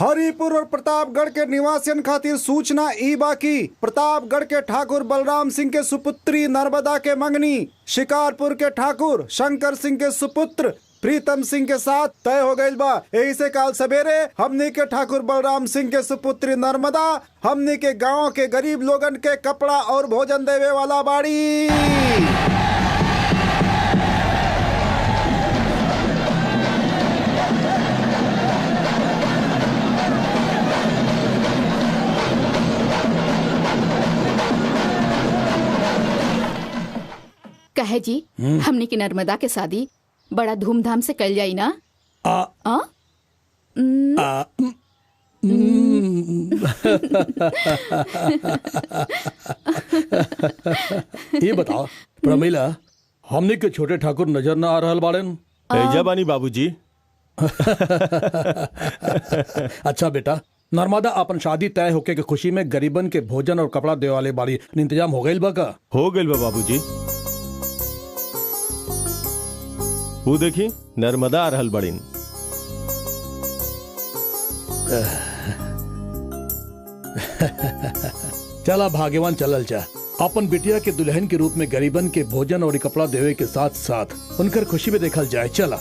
हरिपुर और प्रतापगढ़ के निवासियन खातिर सूचना ई बाकी प्रतापगढ़ के ठाकुर बलराम सिंह के सुपुत्री नर्मदा के मंगनी शिकारपुर के ठाकुर शंकर सिंह के सुपुत्र प्रीतम सिंह के साथ तय हो गई बा। यही से काल सवेरे हमनी के ठाकुर बलराम सिंह के सुपुत्री नर्मदा हमनी के गांव के गरीब लोगन के कपड़ा और भोजन देवे वाला बाड़ी। कहे जी हमने की नर्मदा के शादी बड़ा धूमधाम से कल जाई ना? ये बताओ प्रमिला, हमने के छोटे ठाकुर नजर न आ रहल बाड़न? एजा बानी बाबूजी। अच्छा बेटा, नर्मदा अपन शादी तय होके के खुशी में गरीबन के भोजन और कपड़ा देवे वाले बाड़ी इंतजाम हो गइल बा का? हो गइल बा बाबूजी। वो देखी नर्मदा आ रहल बड़ीन। चला भाग्यवान चलल जा। अपन बिटिया के दुल्हन के रूप में गरीबन के भोजन और कपड़ा देवे के साथ साथ उनकर खुशी में देखल जाए। चला।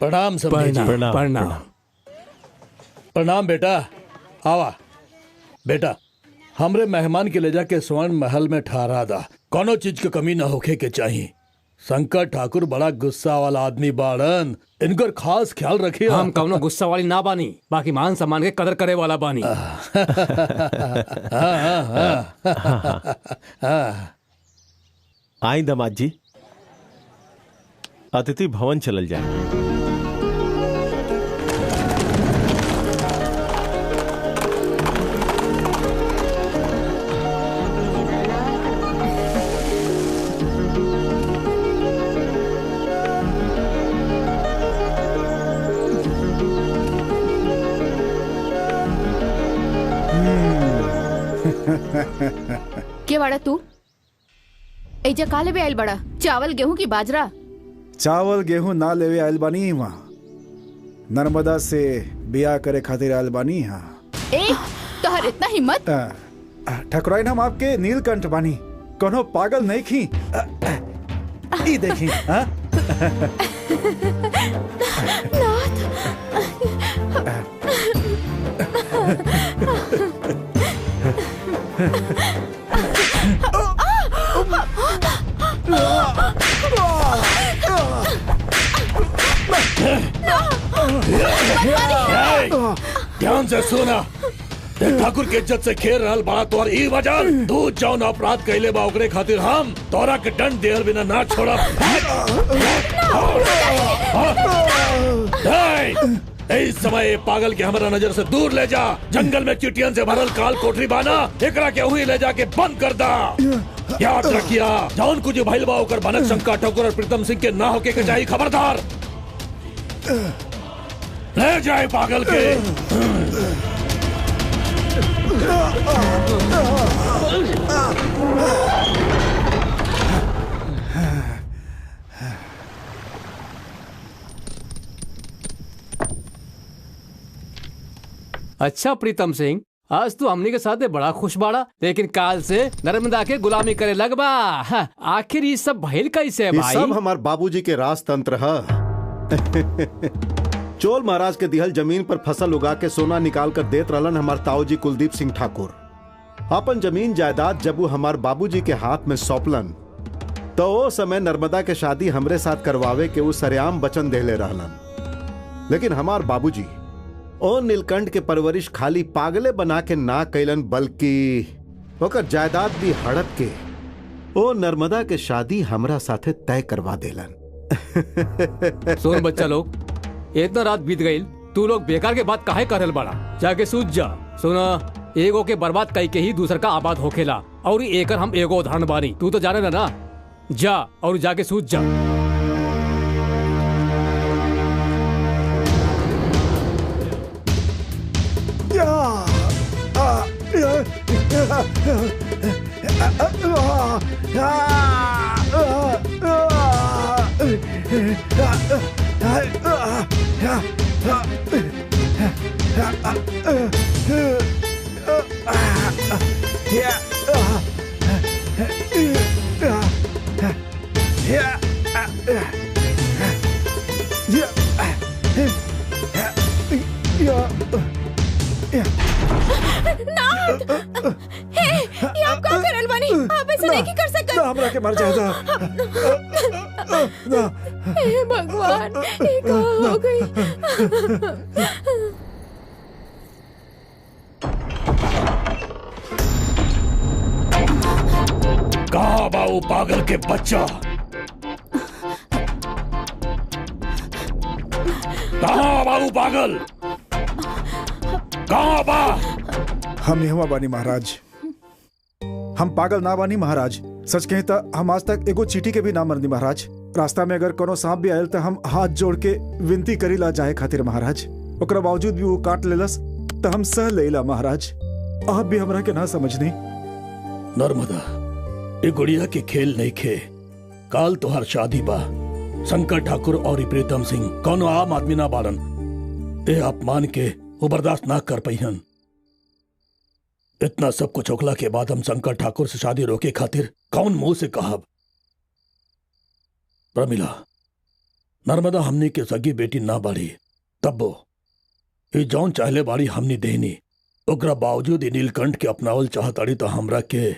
प्रणाम प्रणाम प्रणाम बेटा। आवा बेटा, हमरे मेहमान के ले जाके स्वर्ण महल में ठहरा दा। कोनो चीज की कमी न होखे के चाहिए। शंकर ठाकुर बड़ा गुस्सा वाला आदमी बाड़न, इनकर खास ख्याल रखिए। हम कौनो गुस्सा वाली ना बानी, बाकी मान सम्मान के कदर करे वाला बानी। आई दामाद जी, अतिथि भवन चलल जाए। के बाड़ा तू? एजा का लेवे आइल बड़ा? चावल गेहूं की बाजरा? चावल गेहूं ना लेवे आइल बानी। वहाँ नर्मदा से बियाह करे खातिर आइल बानी। हाँ ए, तोहर इतना हिम्मत? ठकुराइन, हम आपके नीलकंठ बानी, कोनो पागल नहीं खी। ई देखी। हाँ ध्यान से सुना। ठाकुर के इज्जत से खेल रहल बड़ा तोर ई वजन। तू जौन अपराध कैले बा ओकरे खातिर हम तोरा के दंड देहल बिना ना छोड़ब। इस समय पागल के हमारा नजर से दूर ले जा। जंगल में चीटियन से भरल काल कोठरी बाना, एकरा के वही ले जाके बंद कर दा। याद रखिया, जौन कुछ भइल बा ओकर भनक शंकर ठाकुर और प्रीतम सिंह के ना होके के चाहिए। खबरदार। ले जाए पागल के। अच्छा प्रीतम सिंह, आज तू हमनी के साथ बड़ा खुश बाड़ा, लेकिन काल से नर्मदा के गुलामी करे लगबा। आखिर ये सब भइल कैसे है भाई? ये सब हमार बाबूजी के राजतंत्र है। चोल महाराज के दिहल जमीन पर फसल उगा के सोना निकाल कर देत रहलन हमार ताऊजी कुलदीप सिंह ठाकुर। अपन जमीन जायदाद जब वो हमार बाबूजी के हाथ में सौंपलन तो वो समय नर्मदा के शादी हमरे साथ करवावे के वो सरेआम वचन देले रहलन। लेकिन हमार बाबूजी ओ नीलकंठ के परवरिश खाली पागले बना के ना कैलन, बल्कि ओकर जायदाद भी हड़प के ओ नर्मदा के शादी हमरा साथे तय करवा देलन। सुन बच्चा लोग, इतना रात बीत गई, तू लोग बेकार के बात काहे करल बड़ा? जाके सूझ जा। सुना, एगो के बर्बाद कई के ही दूसर का आबाद होखेला, और एकर हम एगो उदाहरण बानी। तू तो जाने ना, जा और जाके सूझ जा। ये आप का करल बानी? आप ऐसे नहीं कर सकते। हमरा के मर जाएगा। हे भगवान, ये क्या हो गई? कहाँ बाऊ पागल के बच्चा? कहाँ बाऊ पागल? कहाँ बा? हम यहाँ बानी महाराज। हम पागल ना बानी महाराज। सच कहें तो हम आज तक एगो चीटी के भी ना मरनी महाराज। रास्ता में अगर कोनो सांप भी आयल तो हम हाथ जोड़ के विनती करी ला जाए खातिर महाराज। ओकरा बावजूद भी वो काट लेलस तो हम सह लेला महाराज। आप भी हमरा के ना समझनी। नर्मदा, ये गुड़िया के खेल नहीं खे। काल तोहर शादी बा। शंकर ठाकुर और प्रीतम सिंह कौनो आम आदमी ना बालन। ए अपमान के वो बर्दाश्त ना कर पहिन। इतना सब कुछ होखला के बाद हम शंकर ठाकुर से शादी रोके खातिर कौन मुंह से कहब? प्रमिला, नर्मदा हमनी के सगी बेटी ना बाड़ी, तब्बो ये जौन चाहले बाड़ी हमनी देनी। ओकरा बावजूद नीलकंठ के अपनावल चाहताड़ी तो हमरा के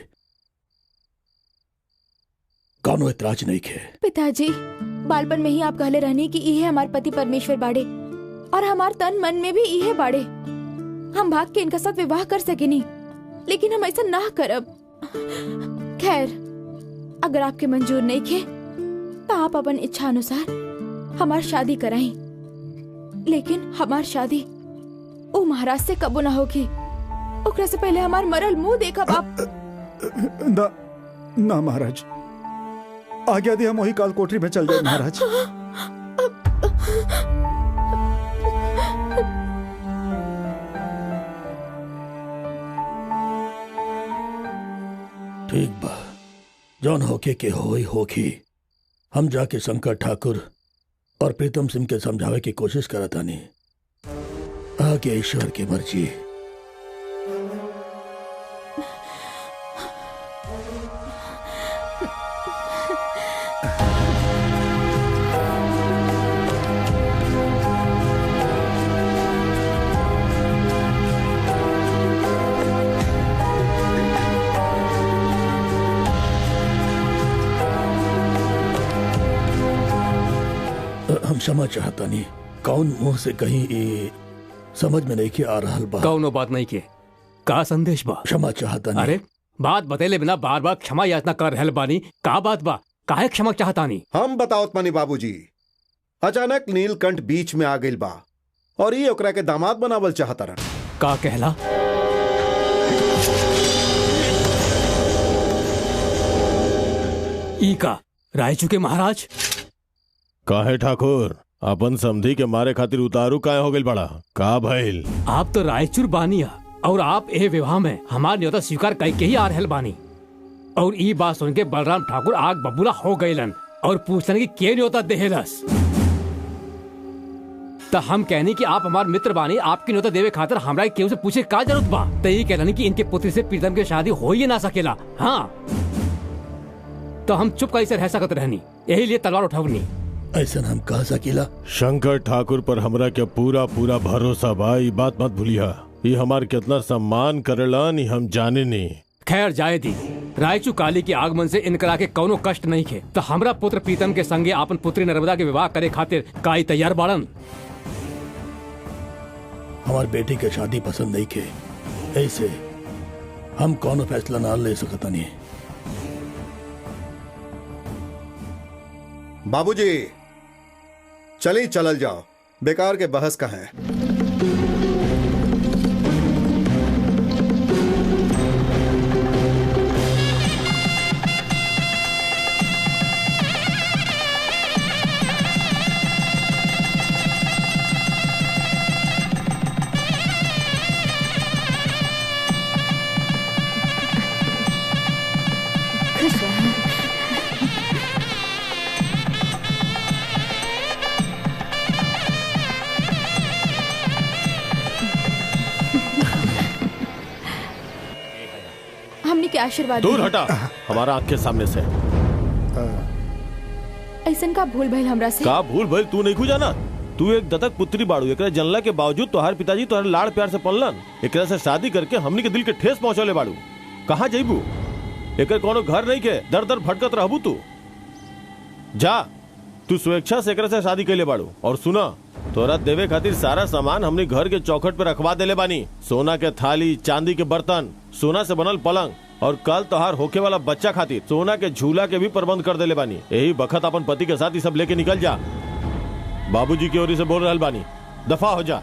कौनो एतराज नहीं खे। पिताजी, बालपन में ही आप कहले रहनी कि इहे हमार पति परमेश्वर बाड़े और हमार तन मन में भी इहे बाड़े। हम भाग के इनका साथ विवाह कर सकेनी, लेकिन हम ऐसा ना करब। खैर, अगर आपके मंजूर नहीं खे तो आप अपन इच्छा अनुसार हमार शादी कराई, लेकिन हमार शादी ओ महाराज से कबो ना होगी। ओकरा से पहले हमार मरल मुंह देखब आप। ना ना महाराज, आज्ञा दी हम वही काल कोठरी में चल जाए महाराज। ठीक बा, जौन होके के होई होखी। हम जाके शंकर ठाकुर और प्रीतम सिंह के समझावे की कोशिश करतानी। आगे ईश्वर की मर्जी। हम क्षमा चाहता नहीं। कौन मुंह से कहीं समझ में नहीं के आ रहा बा। कौनो बात नहीं के का संदेश बा? क्षमा चाहता नहीं। अरे बात बतेले बिना बार बार क्षमा याचना कर रहल बानी। का बात बा? काहे क्षमा चाहता नहीं? हम बताओत मानी बाबूजी, अचानक नीलकंठ बीच में आ गइल बा और ये ओकरा के दामाद बनावल चाहता रहा। का कहला? ई का रायचू के महाराज? काहे ठाकुर, अपन समधी के मारे खातिर उतारू काहे हो गइल बड़ा? का भइल? आप तो रायचूर बानिया और आप ए विवाह में हमार न्योता स्वीकार कई के ही आ रहल बानी। और ई बात सुन के बलराम ठाकुर आग बबूला हो गइलन और पूछलन कि के न्योता देहलस। तो हम कहनी कि आप हमार मित्र बानी, आपकी न्योता देवे खातिर हमरा केहू से पूछे का जरूरत बा? तो ये कहलानी कि इनके पुत्री से प्रीतम की शादी हो ही ना सकेला। हाँ, तो हम चुप कैसे रह सकत रहनी, यही लिए तलवार उठवनी। ऐसा हम कह सकीला? शंकर ठाकुर पर हमरा के पूरा पूरा भरोसा बा। ई बात मत भूलिया। ये हमार कितना सम्मान करेला नी हम जाने नहीं। खैर जाए दी, रायचू काली के आगमन से इनकरा के कौनो कष्ट नहीं खे तो हमरा पुत्र प्रीतम के संगे अपन पुत्री नर्मदा के विवाह करे खातिर काई तैयार बाड़न। हमार बेटी के शादी पसंद नहीं के, ऐसे हम कौनो फैसला ना ले सकता नहीं। बाबूजी चली चलल जाओ, बेकार के बहस का है। हमने के आशीर्वाद दूर हटा हमारा आंख के सामने से। ऐसन का भूल भइल हमरा से। का भूल भइल तू नहीं खू जाना। तू एक दत्तक पुत्री बाड़ू, एकरा जनला के बावजूद तोहार पिताजी तोहर लाड़ प्यार से पललन, एकरा से शादी करके हमनी के दिल के ठेस पहुंचौले बाड़ू। कहाँ जइबू? एकर कोनो घर नहीं के, दर दर भटकत रहबू तू। जा तू स्वेच्छा से एकरा से शादी कैले बाड़ू। और सुना, तोरा देवे खातिर सारा सामान हमने घर के चौखट पे रखवा देले बानी। सोना के थाली, चांदी के बर्तन, सोना से बनल पलंग, और कल तोहार होके वाला बच्चा खातिर सोना के झूला के भी प्रबंध कर देले बानी। यही बखत अपन पति के साथ ये सब लेके निकल जा। बाबूजी की ओर से बोल रहल बानी, दफा हो जा।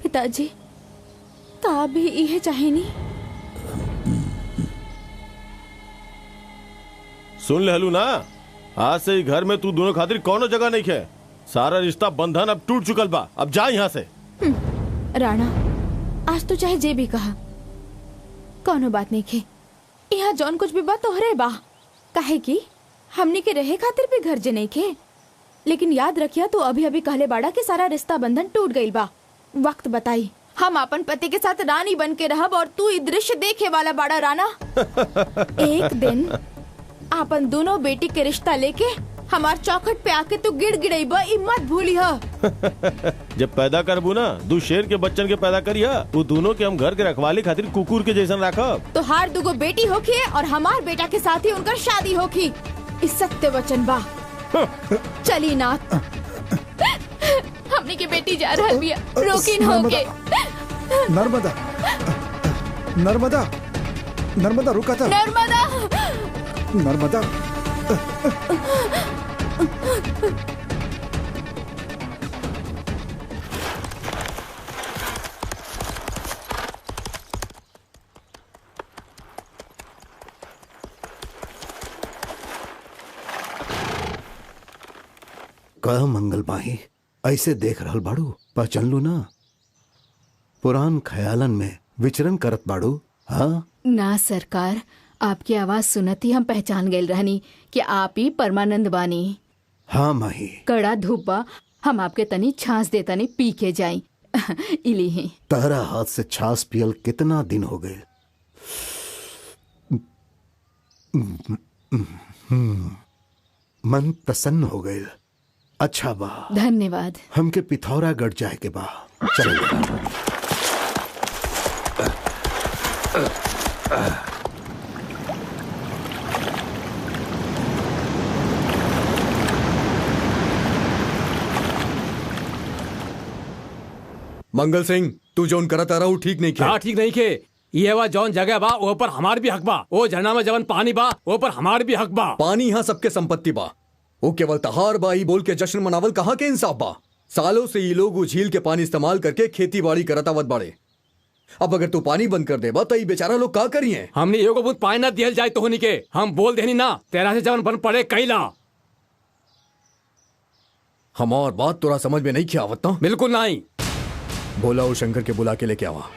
पिताजी का भी इहे चाहेनी। सुन लेलू ना, आज से ही घर में तू दोनों खातिर कोनो जगह नहीं खे। सारा रिश्ता बंधन अब टूट चुकल बा, अब जा यहाँ से। राणा, आज तो चाहे जे भी कहा, कोनो बात नहीं खे। यहाँ जौन कुछ भी बात तोहरे बा, काहे कि हमने के रहे खातिर भी घर जे नहीं खे। लेकिन याद रखिया, तू अभी अभी कहले बाड़ा कि सारा रिश्ता बंधन टूट गइल बा। वक्त बताई, हम अपन पति के साथ रानी बन के रहब और तू ई दृश्य देखे वाला बाड़ा। राणा, एक दिन अपन दोनों बेटी के रिश्ता लेके हमार चौखट पे आके तू गिड़गिड़ाइबा, ई मत भूलिहा। जब पैदा करबू ना, दू शेर के बच्चन के पैदा करिया, वो दोनों के हम घर के रखवाली खातिर कुकुर के जैसन राखब। तो हार दुगो बेटी होखी और हमार बेटा के साथ ही उनकर शादी होखी। इस सत्य वचन बा। चली नाथ, हमने की बेटी जा रहा बिया, रोकिन होके। नर्मदा, नर्मदा, नर्मदा रुका था। नर्मदा, नर्मदा, कह मंगल माही, ऐसे देख रहल बाड़ू, पहचान लू ना? पुरान ख्यालन में विचरण करत बाड़ू। हाँ ना सरकार, आपकी आवाज सुनती हम पहचान गए रहनी कि आप ही परमानंद बानी। हाँ माही, कड़ा धूप बा, हम आपके तनी छाछ देता नहीं, पी के जाई। इली ही तहरा हाथ से छाछ पियल कितना दिन हो गए। मन प्रसन्न हो गए। अच्छा बा, धन्यवाद। हमके पिथौरागढ़ जाए के बा। चलो। मंगल सिंह, तू जोन करत आ रहा ठीक नहीं क्या ठीक नहीं खे? ये वा जौन जगह बा वो पर हमार भी हक बा। वो झरना में जवन पानी बा वो पर हमार भी हक बा। पानी यहाँ सबके संपत्ति बा, वो केवल तहार बा ई बोल के जश्न मनावल कहाँ के इंसाफ बा। सालों से ये लोग वो झील के पानी इस्तेमाल करके खेती बाड़ी करत आवत बाड़े। अब अगर तू पानी बंद कर देबा तो ये बेचारा लोग का करिए? हमने एगो बूंद पानी ना दियल जाए तो होनी के, हम बोल देनी ना तेरा से जवन बन पड़े कैला। हमार बात तोरा समझ में नहीं किया आवत ना? बिल्कुल नहीं। बोला वो शंकर के बुला के लेके आवा।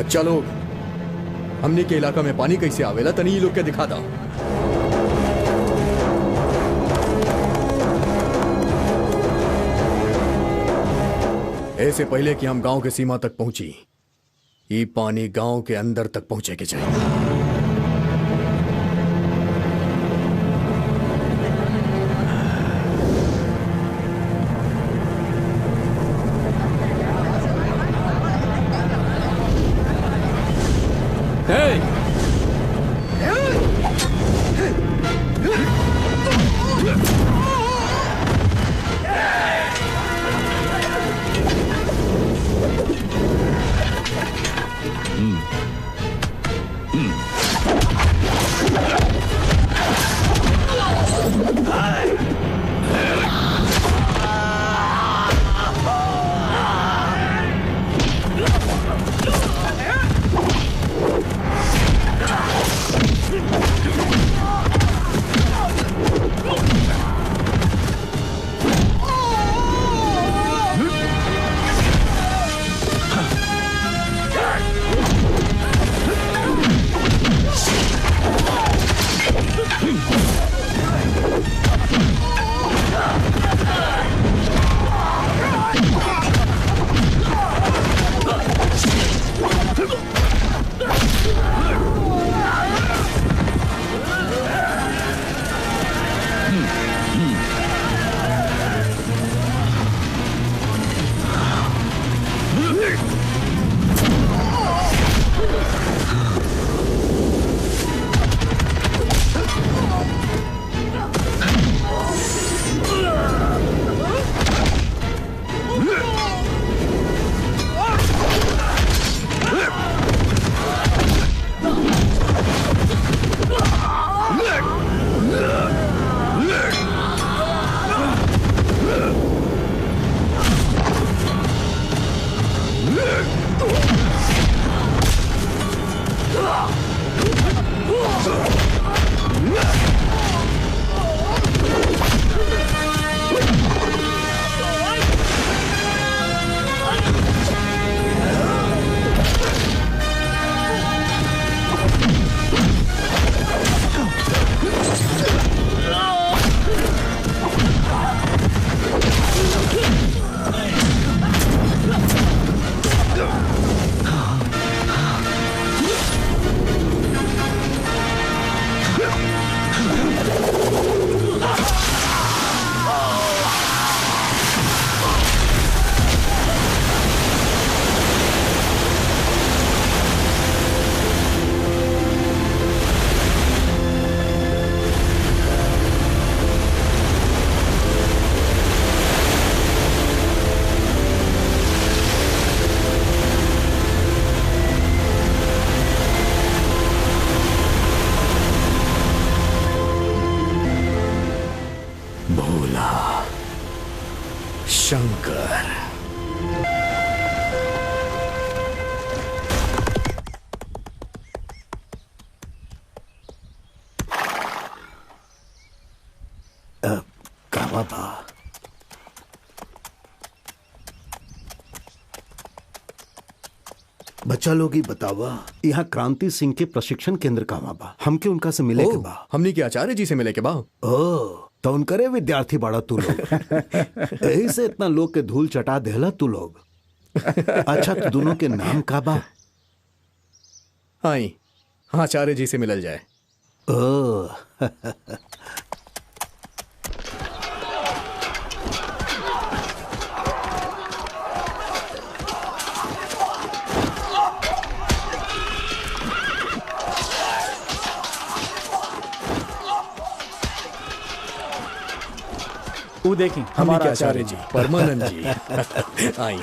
बच्चा लोग, हमने के इलाका में पानी कैसे आवेला तनी ये लोग के दिखा दा। ऐसे पहले कि हम गांव के सीमा तक पहुंची, ये पानी गांव के अंदर तक पहुंचे के चाहिए। शंकर। कहवा बा? बच्चा लोग ही बतावा, यहाँ क्रांति सिंह के प्रशिक्षण केंद्र कहवा बा? हमके उनका से मिले के बा। हमने के आचार्य जी से मिले के बा। ओ तो उनकरे विद्यार्थी बाड़ा तू लोग। यही से इतना लोग के धूल चटा देला तू लोग। अच्छा तो दोनों के नाम का बा? आई आचार्य जी से मिलल जाए। ओ वो देखी हमारा आचार्य जी परमानंद जी। आई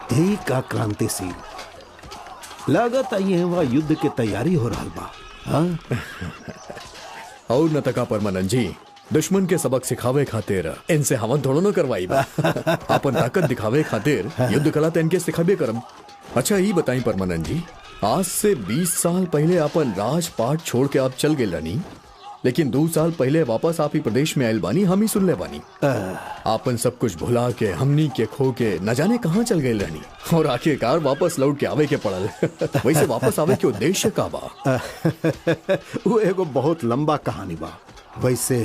ठीक का क्रांति सिंह लागत आई वह युद्ध के तैयारी हो रहा बा। हाँ? और न तका परमानंद जी दुश्मन के सबक सिखावे खातिर इनसे हवन थोड़ो न करवाई बा। अपन ताकत दिखावे खातिर युद्ध कला तो इनके सिखाबे करम। अच्छा ये बताई परमानंद जी, आज से 20 साल पहले अपन राजपाट छोड़ के आप चल गए रानी, लेकिन 2 साल पहले वापस आप ही प्रदेश में आयल बानी, हम ही सुन ले बानी। आपन सब कुछ भुला के हमनी के खो के न जाने कहाँ चल गए रहनी और आखिरकार वापस लौट के आवे के पड़ल। वैसे वापस आवे के उद्देश्य का बा? वो एगो बहुत लंबा कहानी बा। वैसे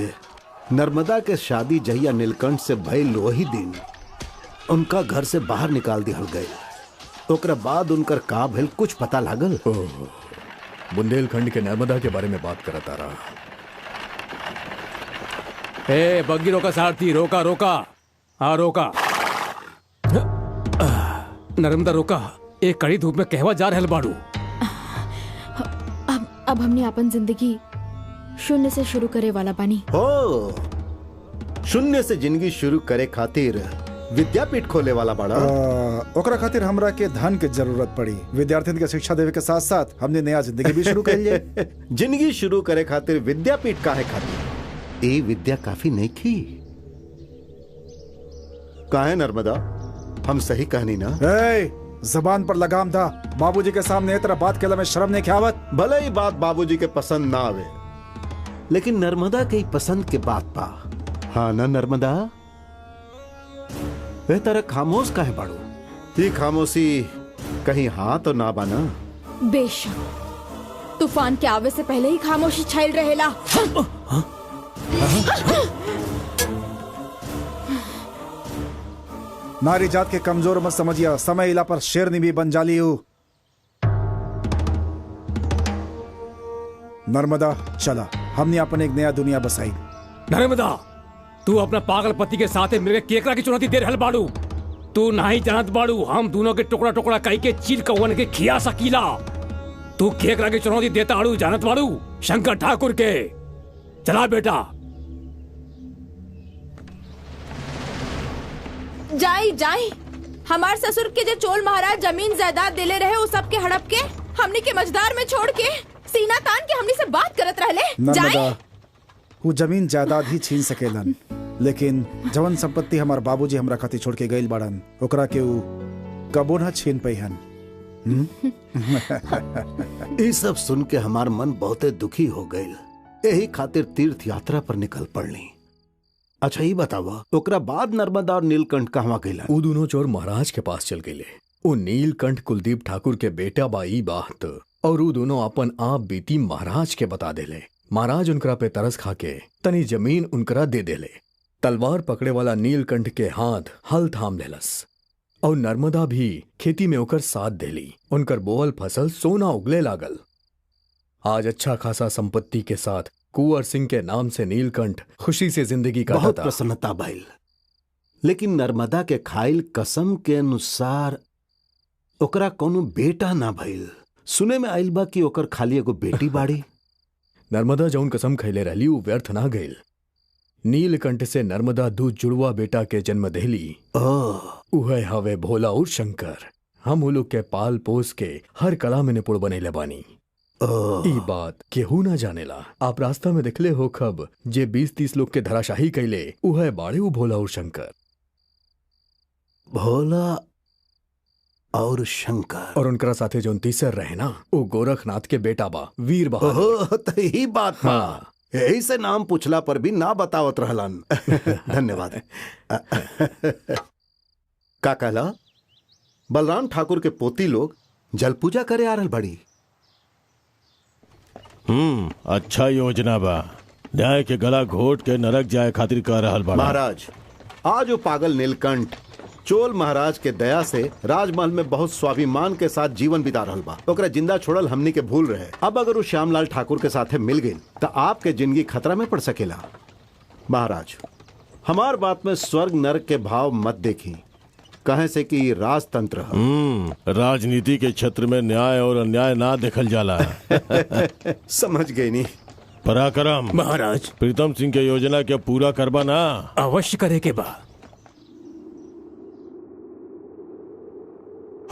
नर्मदा के शादी जहिया नीलकंठ से भइल वही दिन उनका घर से बाहर निकाल दिहल गए। ओकरा बाद उनकर का भइल कुछ पता लागल? बुंदेलखंड के नर्मदा के बारे में बात करत आ रहा। ए बग्गी रोका सारथी, रोका रोका, हाँ रोका। नर्मदा रोका, एक कड़ी धूप में कहवा जा रहल बाड़ू। अब हमने अपन जिंदगी शून्य से शुरू करे वाला बानी। हो, शून्य से जिंदगी शुरू करे खातिर विद्यापीठ खोले वाला बड़ा। ओकरा खातिर हमरा के धन के जरूरत पड़ी। विद्यार्थियों के शिक्षा देवे के साथ साथ हमने नया जिंदगी भी शुरू कर लिया। जिंदगी शुरू करे खातिर विद्यापीठ काहे खातिर? ए विद्या काफी नहीं थी? काहे नर्मदा, हम सही कहनी ना? जबान पर लगाम था। बाबूजी के सामने तरह बात केला में शर्म नहीं ख्यावत। भले ही बात बाबूजी के पसंद ना आवे, लेकिन नर्मदा के पसंद के बात पा। हाँ ना नर्मदा? वे तरह खामोश काहे बाड़ू? ये खामोशी कहीं हाँ तो ना बाना? बेशक तूफान के आवे से पहले ही खामोशी छाइल रहेला। नारी जात के कमजोर मत समझिया, समय इला पर शेरनी भी बन जाली हूँ। नर्मदा चला, हमने अपन एक नया दुनिया बसाई। नर्मदा, तू अपना पागल पति के साथ मिलकर केकरा की चुनौती दे रहल बाड़ू। तू नहीं जानत बाड़ू हम दोनों के टुकड़ा टुकड़ा कई के चील कौन के खिया सकीला। तू केकरा की चुनौती देता आड़ू जानत बाड़ू? शंकर ठाकुर के। चला बेटा। जाई जाई, हमार ससुर के जो चोल महाराज जमीन जायदाद दिले रहे उस सब के हड़प के हमनी के मझदार में छोड़ के सीना तान के हमनी से बात करत रहले। नर्मदा, वो जमीन जायदाद ही छीन सकेलन, लेकिन जवन संपत्ति हमार बाबूजी हमरा खातिर छोड़ के गइल बाड़न ओकरा के वो कबो न छीन पैहन। ये सब सुन के हमार मन बहुते दुखी हो गइल। यही खातिर तीर्थ यात्रा पर निकल पड़ली। अच्छा ये बतावा, ओकरा बाद नर्मदा और नीलकंठ कहवा गइलन? वो दोनों चोर महाराज के पास चल गए। वो नीलकंठ कुलदीप ठाकुर के बेटा बाई बात और वो दोनों अपन आप बीती महाराज के बता देले। महाराज उनकरा पे तरस खाके तनी जमीन उनकरा दे देले। तलवार पकड़े वाला नीलकंठ के हाथ हल थाम लेलस और नर्मदा भी खेती में ओकर साथ देली। उनकर बोअल फसल सोना उगले लागल। आज अच्छा खासा संपत्ति के साथ कुंवर सिंह के नाम से नीलकंठ खुशी से जिंदगी का बहुत प्रसन्नता भइल। लेकिन नर्मदा के खाइल कसम के अनुसार ओकरा कोनो बेटा ना भइल। सुने में आइल बा कि ओकर खाली एगो बेटी बाड़ी। नर्मदा जौन कसम खैले रहली वो व्यर्थ ना गइल। नीलकंठ से नर्मदा दूध जुड़वा बेटा के जन्म देली। उहे हवे भोला और शंकर। हम लोग के पाल पोस के हर कला में निपुण बनेले बानी। ई बात केहू ना जानेला। आप रास्ता में देखले हो खब जे 20-30 लोग के धराशाही कैले उहे बाड़े वो भोला और शंकर। भोला और शंकर और उनकरा साथे जौन तीसर रहे ना वो गोरखनाथ के बेटा बा, वीर बहादुर। तो ही बात हाँ। यही से नाम पूछला पर भी ना बतावत रहलन। धन्यवाद। का कहला? बलराम ठाकुर के पोती लोग जल पूजा करे आ रहल बड़ी। अच्छा योजना बा। न्याय के गला घोट के नरक जाए खातिर कह रहल बा। महाराज, आज वो पागल नीलकंठ चोल महाराज के दया से राजमहल में बहुत स्वाभिमान के साथ जीवन बिता रहल बा। ओकरा जिंदा छोड़ल हमनी के भूल रहे। अब अगर वो श्यामलाल ठाकुर के साथे मिल गई तो आपके जिंदगी खतरा में पड़ सकेला। महाराज, हमार बात में स्वर्ग नरक के भाव मत देखी, कहे से कि राजतंत्र है। राजनीति के क्षेत्र में न्याय और अन्याय ना देखल जाला। समझ गई नहीं पराक्रम। महाराज, प्रीतम सिंह के योजना के पूरा करबा ना? अवश्य करे के बा।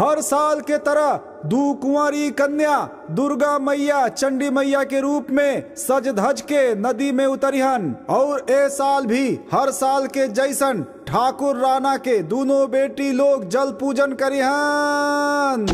हर साल के तरह दू कुंवारी कन्या दुर्गा मैया चंडी मैया के रूप में सज धज के नदी में उतरिहन और ए साल भी हर साल के जैसन ठाकुर राणा के दोनों बेटी लोग जल पूजन करिहन।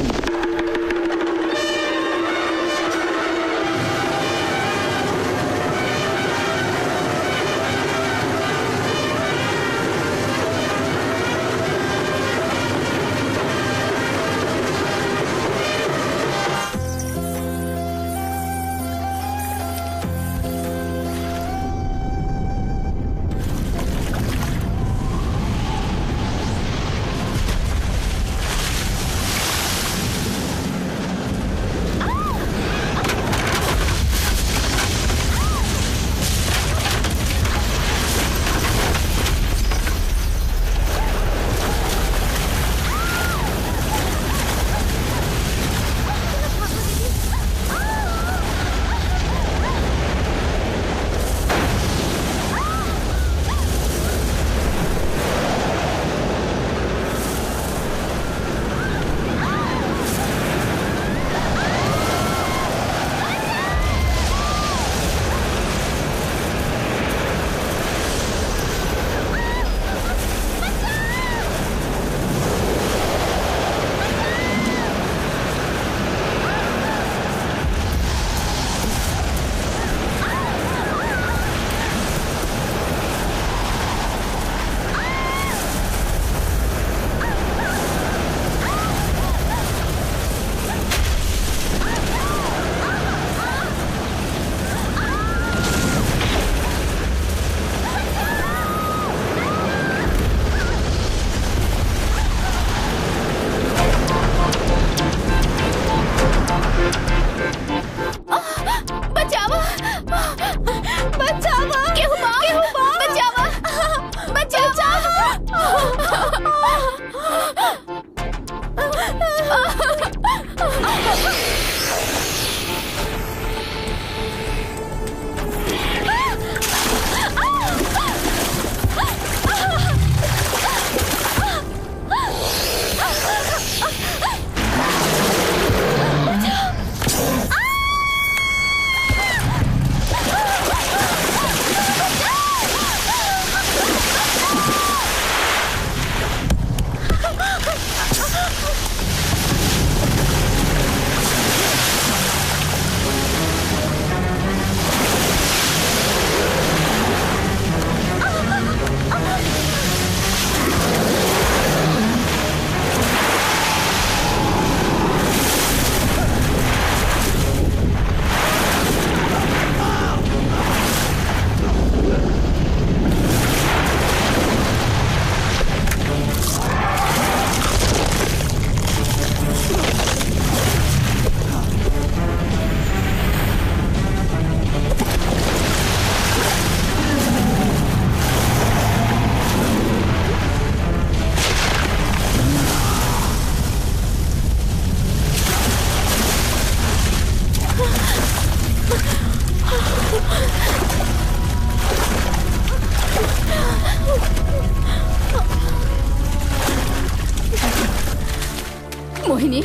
मोहिनी,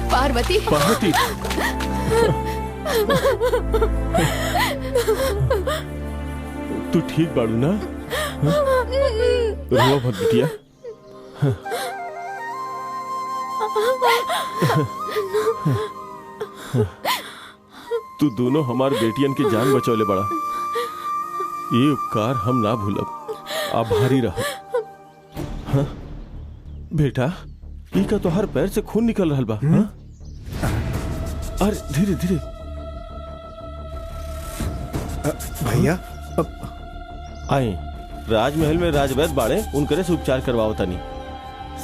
पार्वती, पार्वती, तू ठीक बाड़ू ना? रो मत बिटिया। तू दोनों हमार बेटियन की जान बचौले बड़ा। ये उपकार हम ना भूलब, आभारी रह। हाँ? बेटा, ई का तोहार पैर से खून निकल रहा बा। हाँ? अरे धीरे धीरे। भैया आए, राजमहल में राजवैद्य बाड़े, उनकरे से उपचार करवाओ तनी।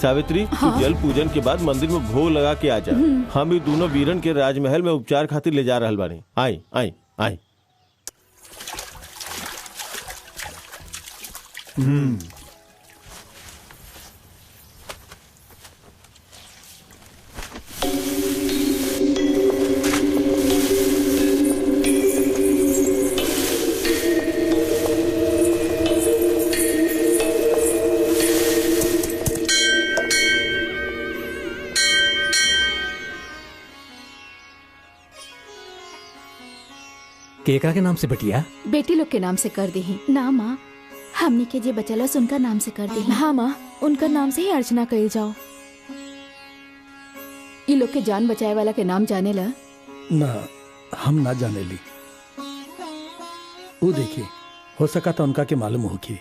सावित्री, तू जल पूजन के बाद मंदिर में भोग लगा के आ जा। हम ये दोनों वीरन के राजमहल में उपचार खातिर ले जा रहल बानी। आई आई आई। केकरा के नाम से बटिया? बेटी लोग के नाम से कर दी। ना माँ, हमनी के जे बचलस उनका नाम से कर दी। हाँ माँ, उनका नाम से ही अर्चना कही जाओ। ये लोग के जान बचाए वाला के नाम जाने ला? ना, हम ना जाने ली। वो देखिए, हो सका तो उनका के मालूम होगी।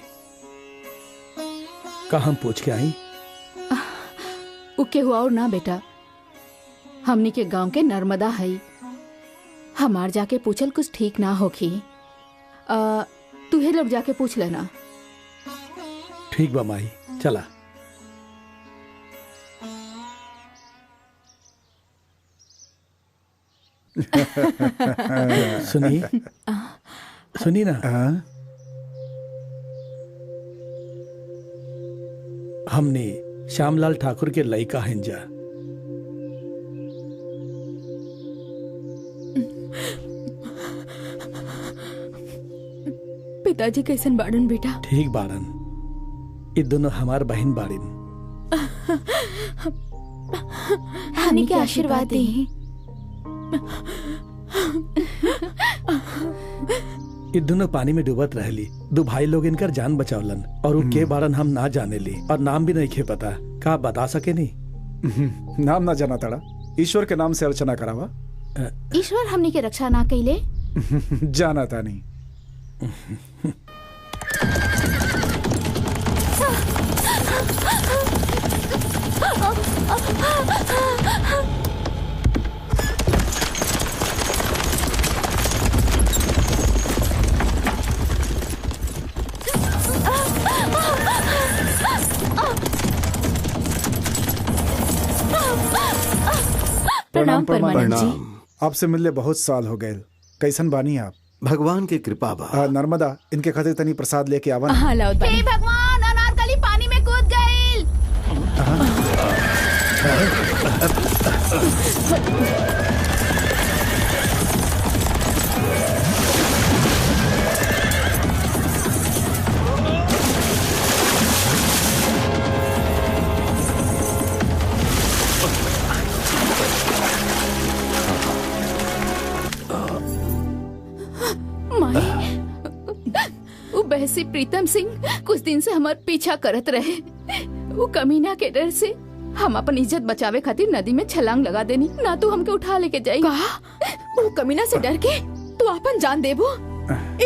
का हम पूछ के आई? उके हुआ और ना बेटा, हमनी के गांव के नर्मदा है। हमार जाके पूछल कुछ ठीक ना होखी। तुहे लोग जाके पूछ लेना। ठीक बा माई, चला। सुनी सुनी ना, हमने श्यामलाल ठाकुर के लड़का हिंजा। पिताजी कैसन बाड़न बेटा? ठीक बाड़न। ये दोनों हमार बहन बाड़िन। हमनी के आशीर्वाद दी। ये दोनों पानी में डूबत रहली। दो भाई लोग इनकर जान बचावलन और वो के बारन हम ना जाने ली और नाम भी नहीं खे पता। का बता सके नहीं? नाम ना जाना तड़ा, ईश्वर के नाम से अर्चना करावा। ईश्वर हमनी के रक्षा ना कैले। जाना था नहीं। प्रणाम परमानंद जी। आपसे मिलने बहुत साल हो गए। कैसन बानी आप? भगवान की कृपा बा। नर्मदा, इनके खातिर तनी प्रसाद लेके आवा। हाँ लाओ बानी। हे भगवान, अनारकली पानी में कूद गई। बहसी प्रीतम सिंह कुछ दिन से हमार पीछा करत रहे। वो कमीना के डर से हम अपन इज्जत बचावे खातिर नदी में छलांग लगा देनी। ना तू हमके उठा लेके जाई। कहा? वो कमीना से डर के तू अपन जान देबो?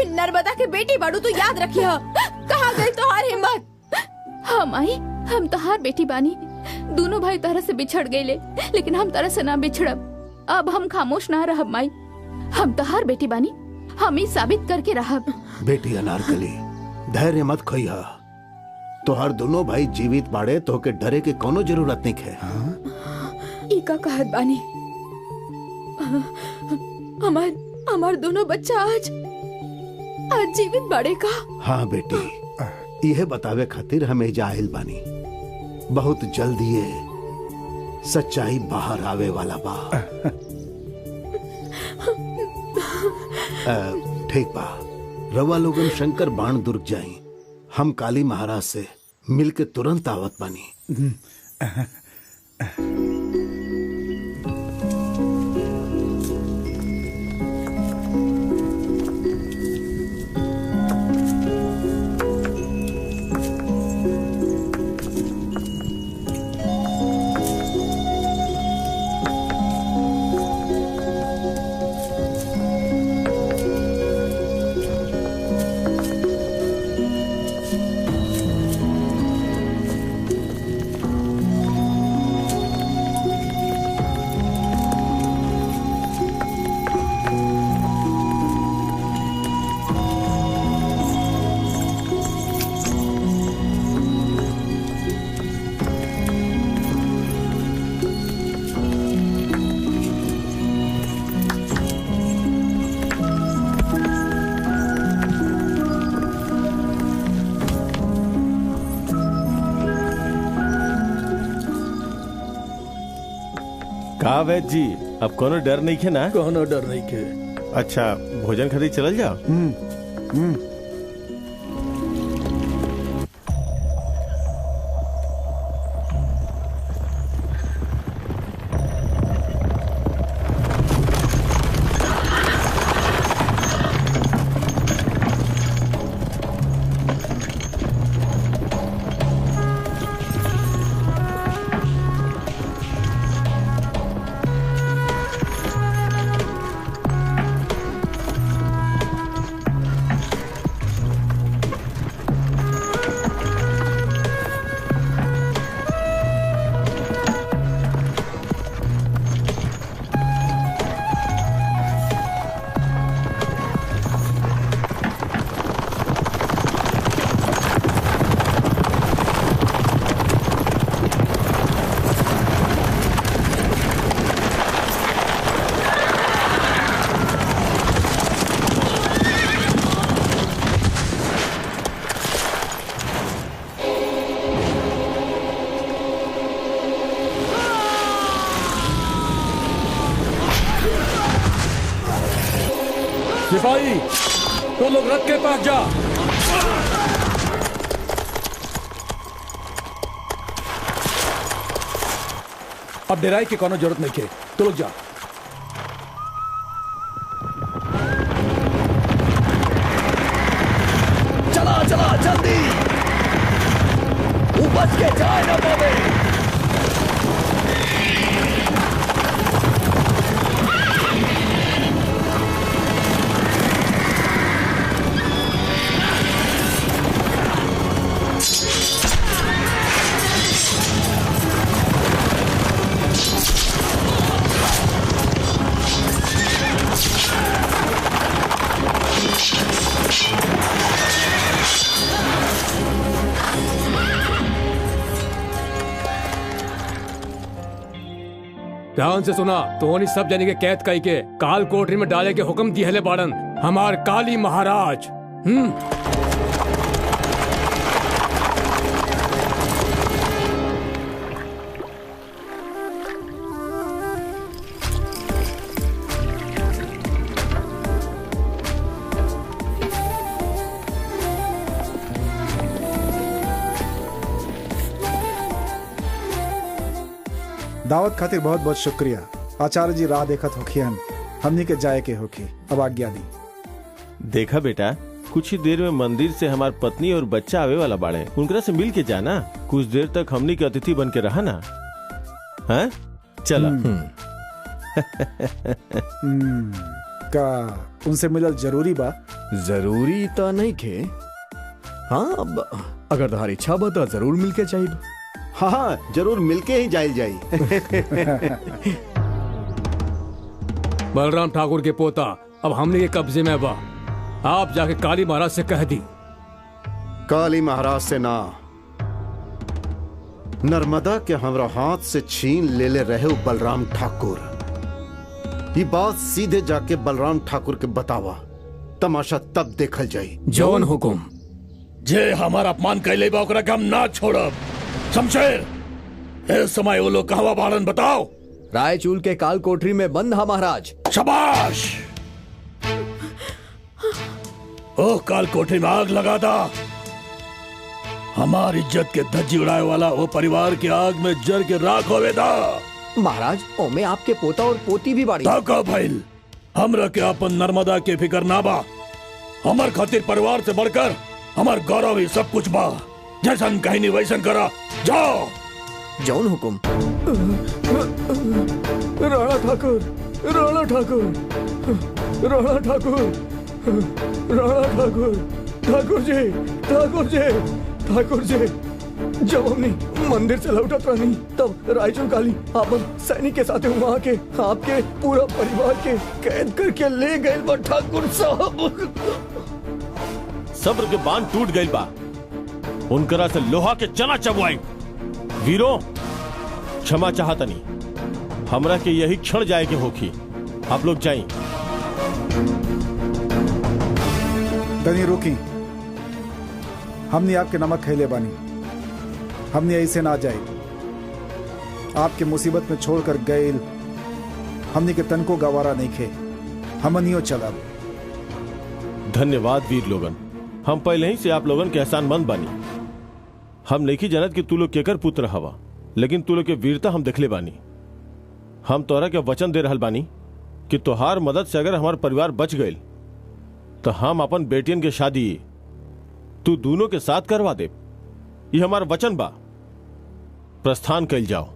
इन नर्मदा के बेटी बाड़ू, तू याद रखिया। कहाँ गई तोहार हिम्मत? हम आई, हम तहार बेटी बानी। दोनों भाई तरह से बिछड़ गए, लेकिन हम तरह से ना बिछड़ब। अब हम खामोश ना रहब माई। हम तहार बेटी बानी, हम ही साबित करके रहब। बेटी अनारकली, धैर्य मत खोइहा। तोहर दोनों भाई जीवित बाड़े, तो के डरे के कोनो जरूरत नहीं है। इका कहत बानी, हमार दोनों बच्चा आज जीवित बाड़े का? हाँ बेटी, यह बतावे खातिर हमें जाहिल बानी। बहुत जल्दी ये सच्चाई बाहर आवे वाला बा। ठीक बा, रवा लोगन शंकर बाण दुर्ग जाई। हम काली महाराज से मिलके तुरंत आवत बानी। का वैद जी अब कोनो डर नहीं है ना? कोनो डर नहीं के। अच्छा भोजन खातिर चलल जाओ। सिपाही तो लोग रथ के पास जा। अब डेराई की कोनो जरूरत नहीं के, तो लोग जा। चला चला जल्दी, वो बच के जाए ना पावे। ध्यान से सुना, तोहनी सब जने के कैद कई के काल कोठरी में डाले के हुक्म दिहले बाड़न हमार काली महाराज। दावत खातिर बहुत बहुत शुक्रिया। आचार्य जी राह देखत होखियन, हमनी के जाए के होखी, अब आज्ञा दी। देखा बेटा, कुछ ही देर में मंदिर से हमार पत्नी और बच्चा आवे वाला बाड़े, उनकरा से मिल के जाना। कुछ देर तक हमनी के अतिथि बन के रहा ना। हाँ चला। का उनसे मिलल जरूरी बा? जरूरी तो नहीं खे। हाँ अब अगर तुम्हारी इच्छा बा तो जरूर मिलके चाहिए। हाँ जरूर मिलके ही जाइल जाई। बलराम ठाकुर के पोता अब हमने के कब्जे में बा। आप जाके काली महाराज से कह दी। काली महाराज से ना, नर्मदा के हमरा हाथ से छीन ले रहे हो बलराम ठाकुर। ये बात सीधे जाके बलराम ठाकुर के बतावा, तमाशा तब देखल जाई। जौन हुकुम। जे हमारा अपमान कैले बा ओकरा के हम ना छोड़ब। शमशेर, इस समय वो लोग कहवा बाड़न बताओ। रायचूल के काल कोठरी में बंद है महाराज। शाबाश। ओ काल कोठरी में आग लगा दा। हमारी इज्जत के धज्जी उड़ाए वाला वो परिवार की आग में जर के राख होवे दा। महाराज ओमे आपके पोता और पोती भी बाड़ी। का भइल, हमरा के अपन नर्मदा के फिकर ना बा। हमार खातिर परिवार से बढ़कर हमार गौरव ही सब कुछ बा। जैसन कहनी वैसन करा, जाओ। जौन हुकुम। राणा ठाकुर, राणा ठाकुर, राणा ठाकुर, राणा ठाकुर, ठाकुर जी, ठाकुर जी, ठाकुर जी। जब हमने मंदिर से लौटत रहनी तब रायचूर काली आपन सैनिक के साथ वहाँ के आपके पूरा परिवार के कैद करके ले गए बा ठाकुर साहब। सब्र के बांध टूट गई बा, उनकरा से लोहा के चना चबवाई। वीरों क्षमा चाहतनी, हमरा के यही क्षण जाए के होखी। आप लोग जाइए। तनी रुकी, हमने आपके नमक खैले बानी, हमने ऐसे ना जाए। आपके मुसीबत में छोड़कर गए हमनी के तन को गवारा नहीं खे, हमनियो चलब। धन्यवाद वीर लोगन, हम पहले ही से आप लोगन के एहसानमंद बानी। हम नहीं जानत कि तू लोग केकर पुत्र हवा, लेकिन तू लोग के वीरता हम देखले बानी। हम तोरा के वचन दे रहल बानी कि तोहार मदद से अगर हमार परिवार बच गए तो हम अपन बेटियन के शादी तू दोनों के साथ करवा दे। ये हमार वचन बा। प्रस्थान कैल जाओ।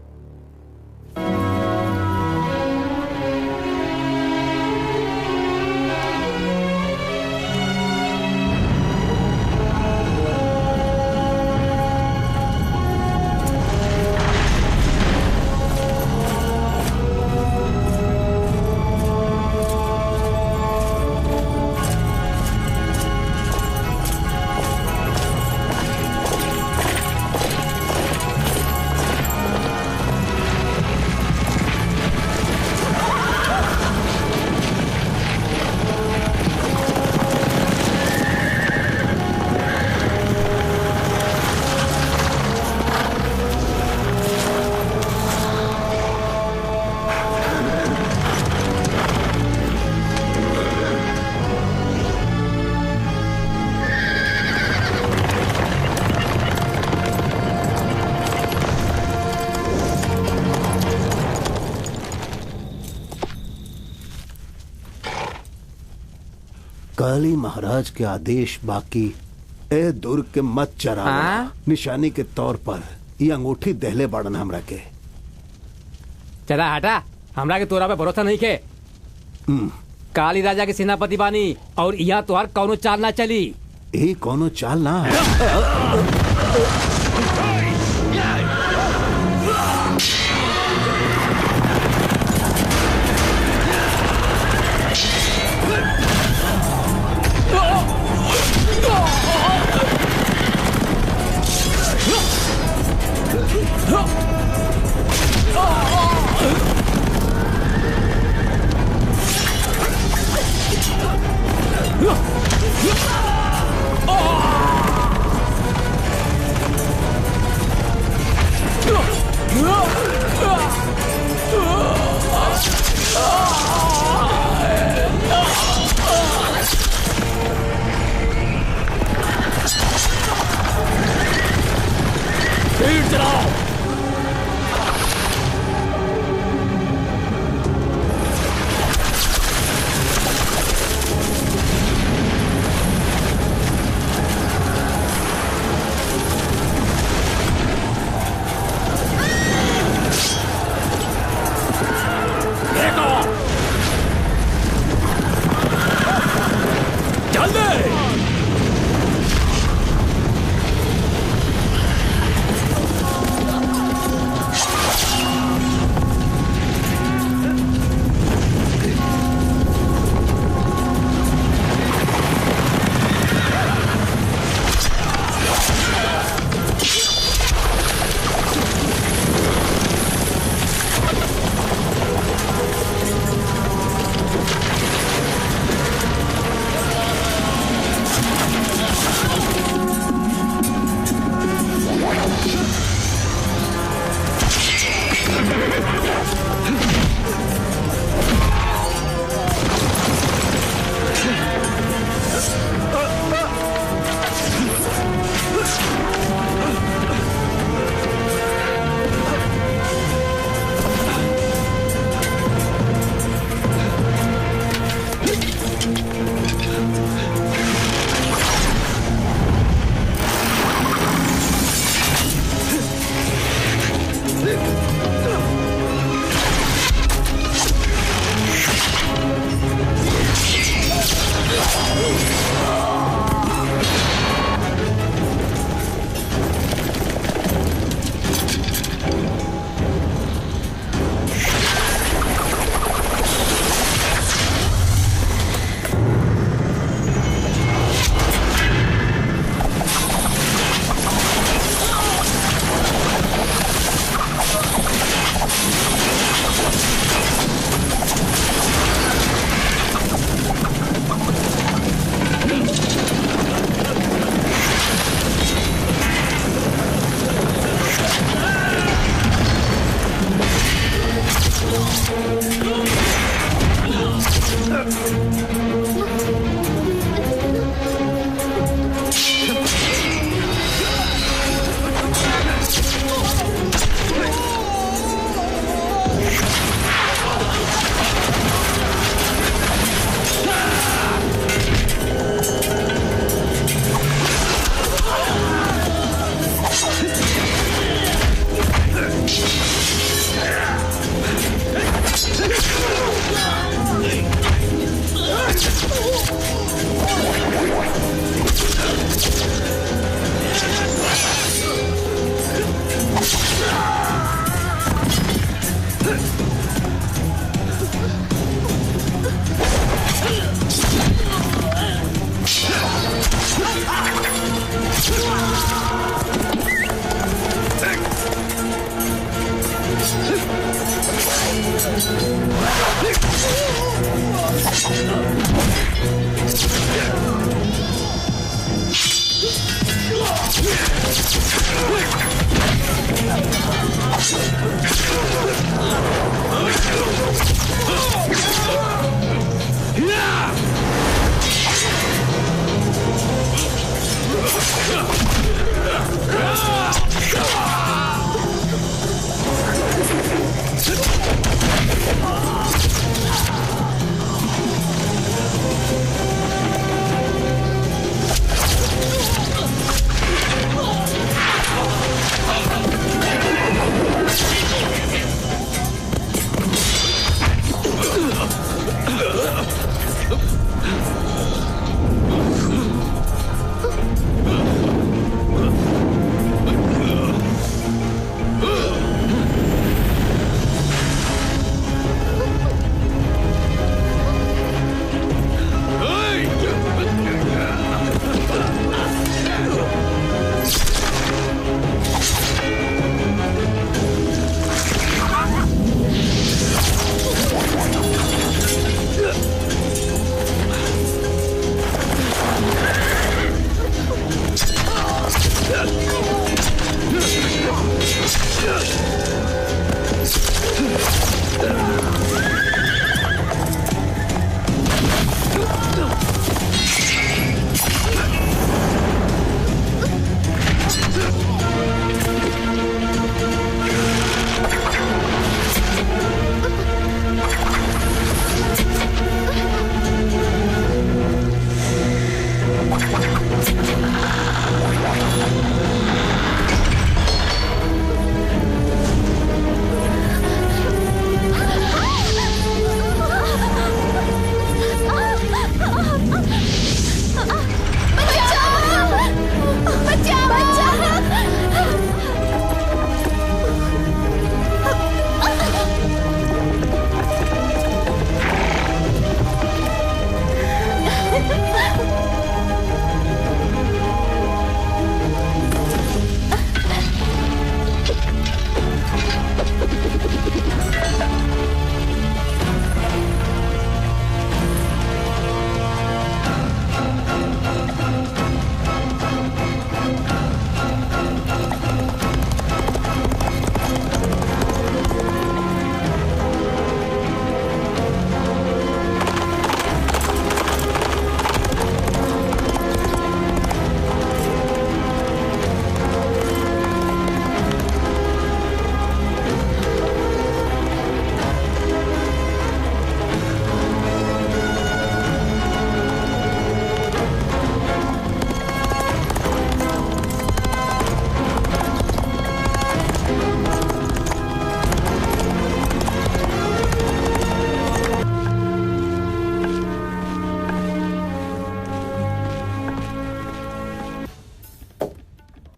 काली महाराज के आदेश बाकी ए दुर्ग के मत चरा। निशानी के तौर पर ये अंगूठी दहले बाड़न हमरा के। चला हटा, हमरा के तोरा पे भरोसा नहीं के। काली राजा के सेनापति बानी और यहाँ तोहार कौनो चाल ना चली। ये कौनो चाल ना है।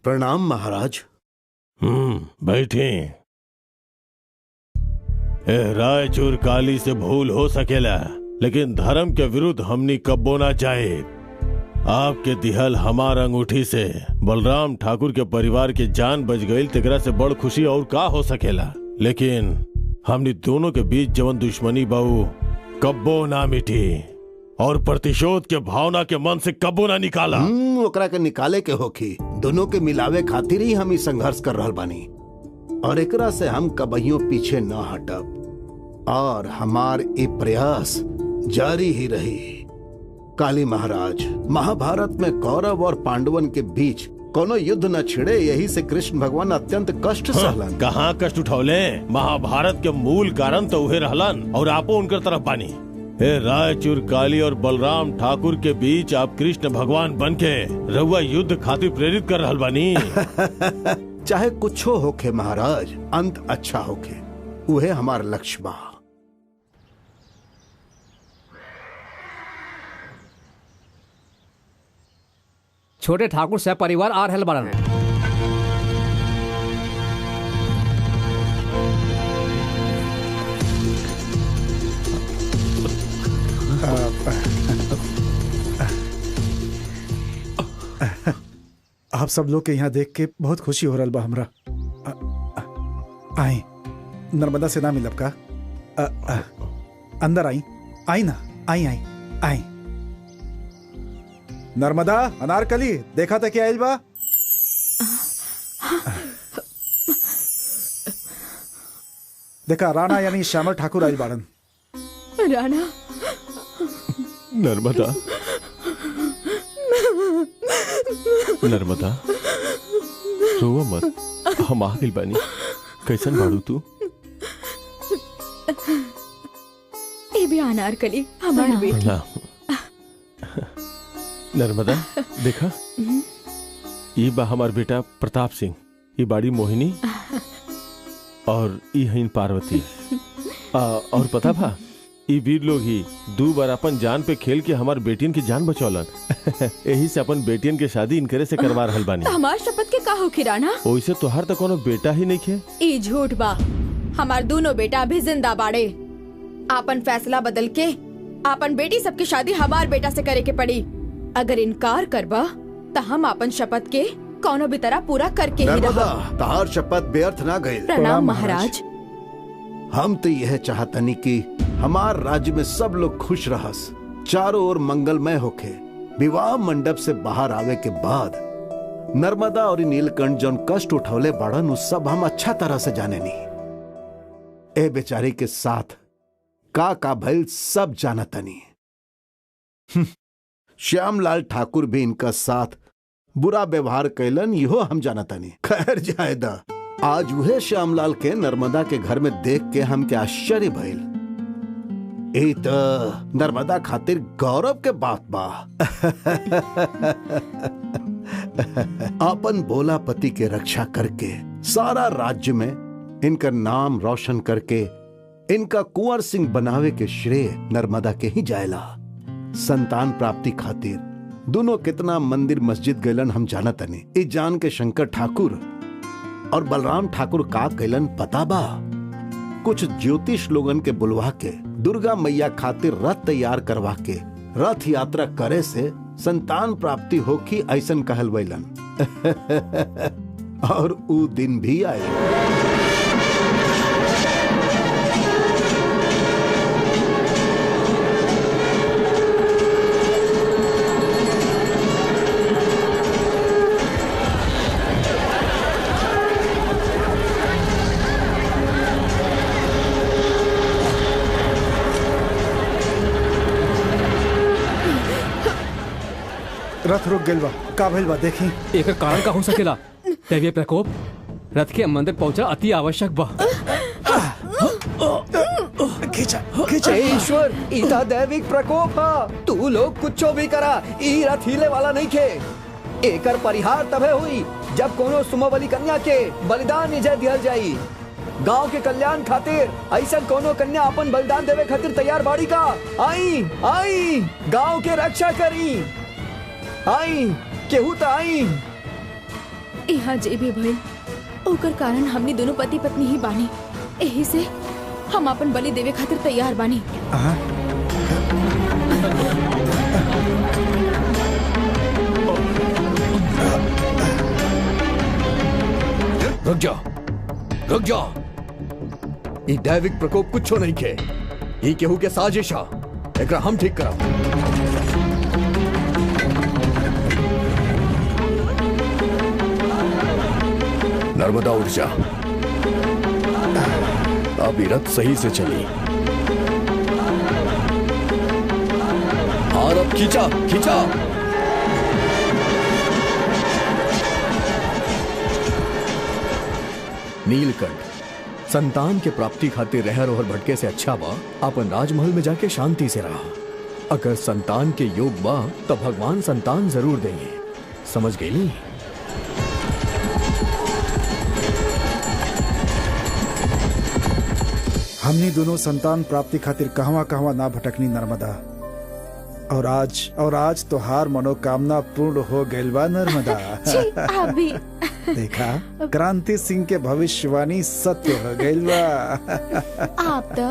प्रणाम महाराज। बैठे। रायचूर काली से भूल हो सकेला, लेकिन धर्म के विरुद्ध हमनी कब्बो ना चाहे। आपके दिहल हमार अंगूठी से बलराम ठाकुर के परिवार की जान बच गई, तेकरा से बड़ खुशी और का हो सकेला। लेकिन हमनी दोनों के बीच जवन दुश्मनी बाऊ कब्बो ना मिटी और प्रतिशोध के भावना के मन से कब्बो ना निकाला। ओकरा के निकाले के होखी, दोनों के मिलावे खातिर ही हम संघर्ष कर रहल बानी और एकरा से हम कबहियों पीछे न हटब और हमार ये प्रयास जारी ही रही। काली महाराज, महाभारत में कौरव और पांडवन के बीच कोनो युद्ध न छिड़े, यही से कृष्ण भगवान अत्यंत कष्ट सहलन। कहाँ कष्ट उठौले? महाभारत के मूल कारण तो उहे रहलन और आपो उनकर तरफ बानी। रायचूर काली और बलराम ठाकुर के बीच आप कृष्ण भगवान बनके रउआ युद्ध खातिर प्रेरित कर रहल बानी। चाहे कुछो होखे महाराज, अंत अच्छा होखे, उहे हमार लक्ष्य बा। छोटे ठाकुर सह परिवार आ रहल बाड़न है। आप सब लोग के यहाँ देख के बहुत खुशी हो रहा बा हमरा। आई नर्मदा से ना मिलब का? अंदर आई, आई ना, आई आई आई। नर्मदा, अनारकली, देखा था क्या आइल बा? देखा, राणा यानी श्यामल ठाकुर आइल बाड़न। राणा, नर्मदा, नर्मदा, रोवा मत, हम आ गइल बानी। कैसन बाड़ू तू? ए भी अनारकली, हमारी बेटी। नर्मदा, देखा, ये बा हमार बेटा प्रताप सिंह, ये बाड़ी मोहिनी और ये हईन पार्वती। और पता भा, ये वीर लोग ही 2 बार अपन जान पे खेल के हमार बेटियन की जान बचौलन। यही से अपन बेटियन के शादी इनकरे से करवा रहल बानी। हमार शपथ के का होखी राणा? ओइसे तोहार तो कोनो बेटा ही नहीं खे। ई झूठ बा, हमार दोनों बेटा अभी जिंदा बाड़े। आपन फैसला बदल के आपन बेटी सबकी शादी हमार बेटा से करे के पड़ी। अगर इनकार करबा तो हम आपन शपथ के कोनो भी तरह पूरा करके ही रहब। तहार शपथ व्यर्थ ना गई। प्रणाम महाराज। हम तो यह चाहतनी कि हमार राज्य में सब लोग खुश रहस, चारों ओर मंगलमय होके। विवाह मंडप से बाहर आवे के बाद नर्मदा और नीलकंठ जौन कष्ट उठौले बाड़न, उस सब हम अच्छा तरह से जाने नहीं। ए बेचारी के साथ का भइल सब जानतनी। श्यामलाल ठाकुर भी इनका साथ बुरा व्यवहार कैलन, इहो हम जानतनी। खैर जायदा, आज वह श्यामलाल के नर्मदा के घर में देख के हम के आश्चर्य भइल। ए त नर्मदा खातिर गौरव के बात बा। अपन बोला पति के रक्षा करके सारा राज्य में इनका नाम रोशन करके इनका कुंवर सिंह बनावे के श्रेय नर्मदा के ही जायला। संतान प्राप्ति खातिर दोनों कितना मंदिर मस्जिद गैलन हम जानत नहीं। इस जान के शंकर ठाकुर और बलराम ठाकुर का कैलन पता बा? कुछ ज्योतिष लोगन के बुलवा के दुर्गा मैया खातिर रथ तैयार करवा के रथ यात्रा करे से संतान प्राप्ति होखी ऐसन कहल वैलन। और ऊ दिन भी आए। रथ रुक गइल बा, का भइल बा देखी। एक कारण का हो सकेला? दैवीय प्रकोप रथ के मंदिर पहुंचा अति आवश्यक बा। खींचा ईश्वर, इता दैविक प्रकोप हा। तू लोग कुछो भी करा, ई रथ हिले वाला नहीं खे। एकर परिहार तबे हुई जब कोनो सुमबली कन्या के बलिदान निजय दिहल जाई। गांव के कल्याण खातिर ऐसा कोनो कन्या अपन बलिदान देवे खातिर तैयार बाड़ी का? आई आई गांव के रक्षा करी। आई केहू त आई। यहाँ जे भी भइल ओकर कारण हमनी दोनों पति पत्नी ही बानी। यही से हम अपन बलि देवे खातिर तैयार बानी। रुक जा, रुक जा। ई दैविक प्रकोप कुछो नहीं खे। ई केहू के साजिश हा। एकरा हम ठीक करब। नर्मदा उठ जा, अब रथ सही से चली। और अब खींचा खींचा। नीलकंठ, संतान के प्राप्ति खातिर रहर ओहर भटके से अच्छा बा अपन राजमहल में जाके शांति से रहा। अगर संतान के योग बा तो भगवान संतान जरूर देंगे। समझ गई? हमनी दोनों संतान प्राप्ति खातिर कहवा कहवा ना भटकनी नर्मदा। और आज तोहार मनोकामना पूर्ण हो गइल बा नर्मदा। जी आप भी। देखा क्रांति सिंह के भविष्यवाणी सत्य हो गइल बा। आप तो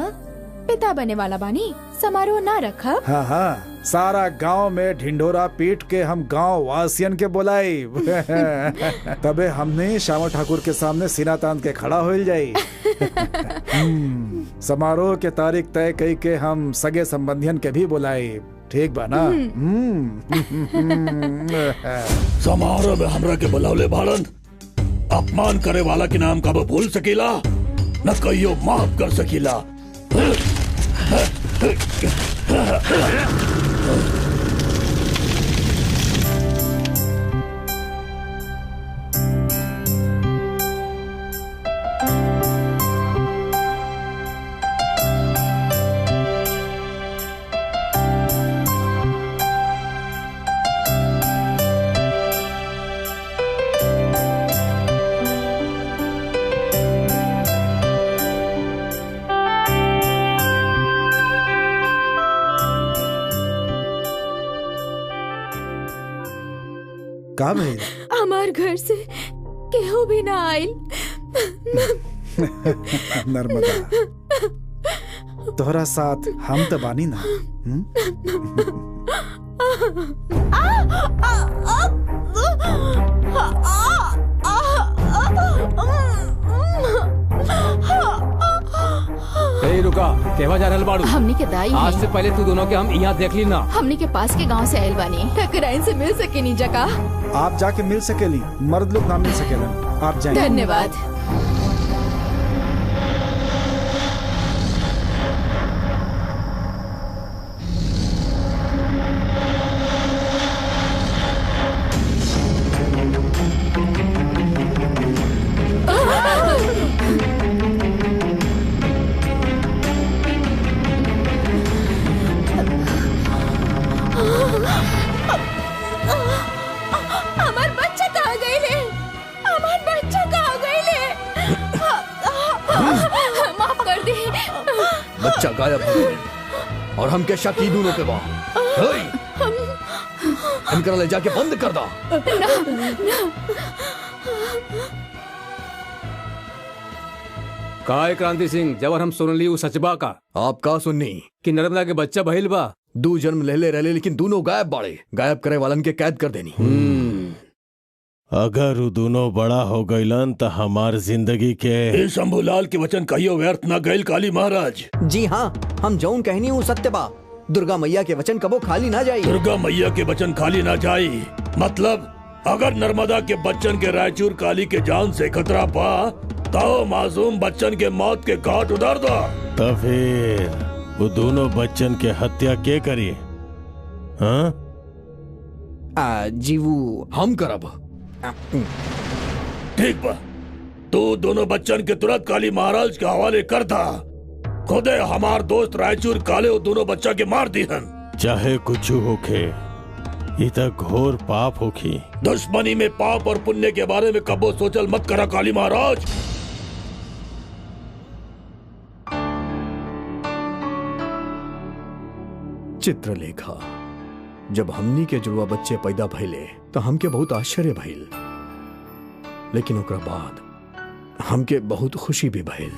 पिता बने वाला बानी, समारोह ना रखब। हाँ हाँ, सारा गांव में ढिंढोरा पीट के हम गांव वासियन के बुलाई। तबे हमने श्यामा ठाकुर के सामने सीना तान के खड़ा हो जाई। समारोह के तारीख तय कई के हम सगे संबंधियन के भी बुलाई। ठीक बा ना? समारोह में हमरा के बुलावले बाड़न, अपमान करे वाला के नाम कब भूल सकीला, न कहियो माफ कर सकीला। का भइल? हमार घर से केहू भी ना आइल। नर्मदा, तोहरा साथ हम तो बानी ना। रुका, केवा जा रहल बाड़ू? हमनी के दाई आज हैं। से पहले तू दोनों के हम यहाँ देख ली ना। हमनी के पास के गांव से आयल बानी। ठकराइन से मिल सके नी जका। आप जाके मिल सकेली, मर्द लोग ना मिल सकेलन। आप जाएं। धन्यवाद। हमार बच्चा कहाँ गइले? हमार बच्चा कहाँ गइले? माफ कर दे। बच्चा गायब हो गया और हम के शक ही दोनों पे बा। इनकरा ले जाके बंद कर दा। का है क्रांति सिंह, जब हम सुन ली वो सचबा का आप का सुननी कि नर्मदा के बच्चा भइल बा। दो जन्म ले रहे लेकिन दोनों गायब बाड़े। गायब करे वालन के कैद कर देनी। अगर वो दोनों बड़ा हो गइलन त हमार जिंदगी के ए शंभूलाल के वचन कहियो व्यर्थ न गइल काली महाराज। जी हाँ, हम जौन कहनी वो सत्य बा। दुर्गा मैया के वचन कबो खाली ना जाई। दुर्गा मैया के वचन खाली ना जाई, मतलब अगर नर्मदा के बच्चन के रायचूर काली के जान से खतरा पा तो मासूम बच्चन के मौत के घाट उतार दो। तो फिर वो दोनों बच्चन के हत्या के करी? हाँ? जी वो हम करब। ठीक बा, तू दोनों बच्चन के तुरंत काली महाराज के हवाले कर दा। खुदे हमार दोस्त रायचूर काले वो दोनों बच्चा के मार दिहन। चाहे कुछ होखे, ये तक घोर पाप होखी। दुश्मनी में पाप और पुण्य के बारे में कबो सोचल मत करा काली महाराज। चित्रलेखा, जब हमनी के जुड़वा बच्चे पैदा भइले तो हमके बहुत आश्चर्य भइल, लेकिन ओकरा बाद हमके बहुत खुशी भी भइल।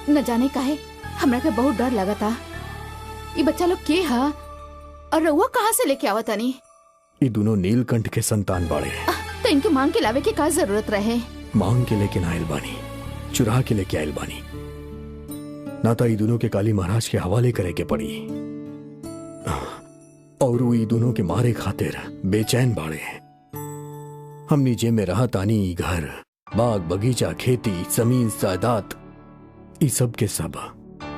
न जाने काहे हमरा के बहुत डर लगा था। ये बच्चा लोग के हा और रउआ कहाँ से लेके आवा तनी? ये दोनों नीलकंठ के संतान बाड़े। तो इनके मांग के लावे के का जरूरत रहे? मांग के लेके आयल बानी, चुरा के लेके आयल बानी। ना तो ये दोनों के काली महाराज के हवाले करे के पड़ी और वो ये दोनों के मारे खातिर बेचैन बाड़े। हमनी जे में रहा तानी ई घर, बाग बगीचा, खेती, जमीन, जायदाद, ई सब के सब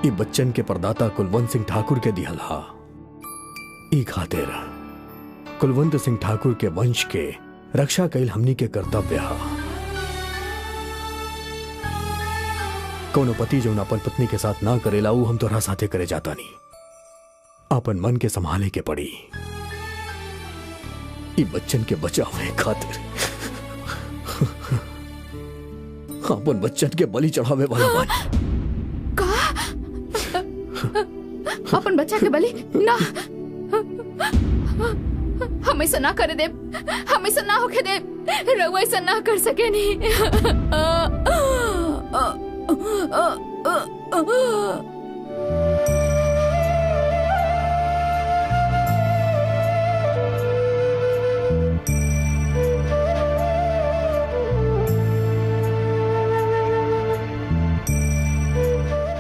ई बच्चन के परदाता कुलवंत सिंह ठाकुर के दिहल हा। ई खातिर कुलवंत सिंह ठाकुर के वंश के रक्षा कैल हमनी के कर्तव्य हा। कौनो पति जो अपन पत्नी के साथ ना करेला वो हम तोरा साथे करे जाता नहीं। अपन मन के संभाले के पड़ी। ई बच्चन के बचावे खातिर अपन बच्चन के बलि चढ़ावे वाला बानी। अपन बच्चा के बलि ना, हम ऐसा ना करे दे, हम ऐसा ना होके दे, रउआ ऐसा ना कर सके नहीं।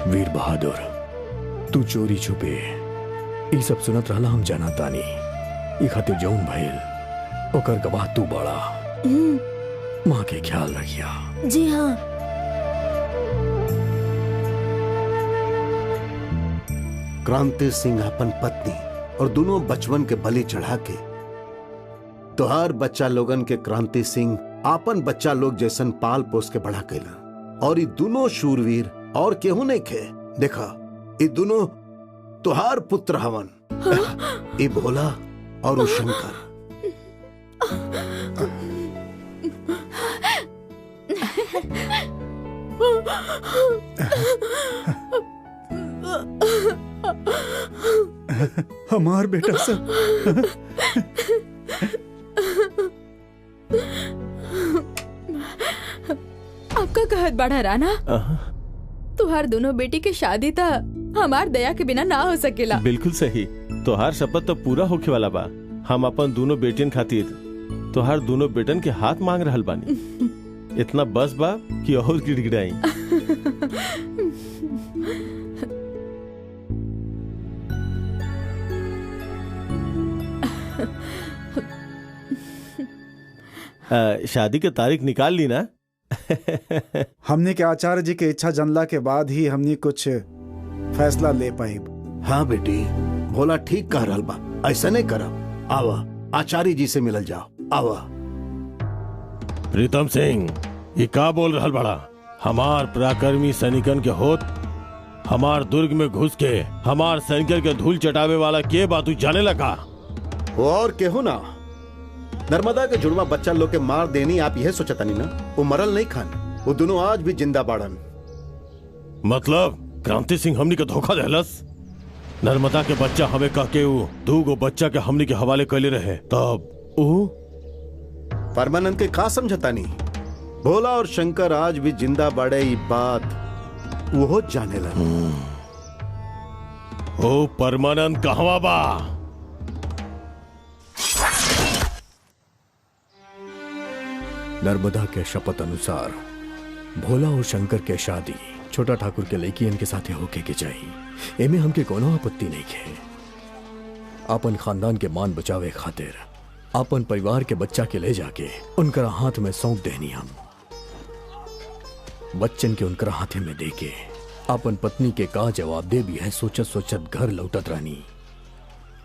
वीर बहादुर, तू चोरी छुपे ये सब सुनत रहला हम जाना तानी। ई खातिर जौन भइल ओकर गवाह तू बड़ा। माँ के ख्याल रखिया। जी हाँ। क्रांति सिंह अपन पत्नी और दोनों बचवन के बलि चढ़ा के तोहार बच्चा लोगन के क्रांति सिंह आपन बच्चा लोग जैसन पाल पोस के बड़ा कैला। और ये दोनों शूरवीर और केहू नहीं खे। देखा, ये दोनों तुहार पुत्र हवन। ये भोला और वो शंकर। हमार बेटा सब आपका कहत बड़ा राना, तुहार दोनों बेटी के शादी था हमार दया के बिना ना हो सकेला। बिल्कुल सही। तोहार शपथ तो पूरा होखे वाला बा। हम अपन दोनों बेटियन खातिर तोहार दोनों बेटन के हाथ मांग रहल बानी। इतना बस बा कि और गिड़गिड़ाई। शादी की तारीख निकाल ली ना? हमने के आचार्य जी के इच्छा जनला के बाद ही हमने कुछ फैसला ले पाई। हाँ बेटी, भोला ठीक कह रहल बा। ऐसा नहीं करब। आवा आचार्य जी से मिलल जाओ। आवा। प्रीतम सिंह, ये का बोल रहल बड़ा? हमार पराक्रमी सैनिकन के होत हमार दुर्ग में घुस के हमार सैनिकन के धूल चटावे वाला के बात तू जाने लगा? वो और केहू ना, नर्मदा के जुड़वा बच्चा लोग के मार देनी आप यह सोचतानी ना? वो मरल नहीं खान, वो दोनों आज भी जिंदा बाड़न। मतलब क्रांति सिंह हमनी के धोखा देहलस? नर्मदा के बच्चा हमें कह के दूगो बच्चा के हमनी के हवाले कैले रहे, तब परमानंद के का समझतानी? भोला और शंकर आज भी जिंदा बाड़े, ये बात वो जाने लगा। ओ परमानंद कहवा बा? नर्मदा के शपथ अनुसार भोला और शंकर के शादी छोटा ठाकुर के लड़कियन के साथे होके के चाहिए। एमे हमके कोनो आपत्ति नहीं है। अपन खानदान के मान बचावे खातिर अपन परिवार के बच्चा के ले जाके उनकर हाथ में सौंप देनी। हम बच्चन के उनकर हाथे में देके अपन पत्नी के का जवाब दे भी है सोचत सोचत घर लौटत रहनी।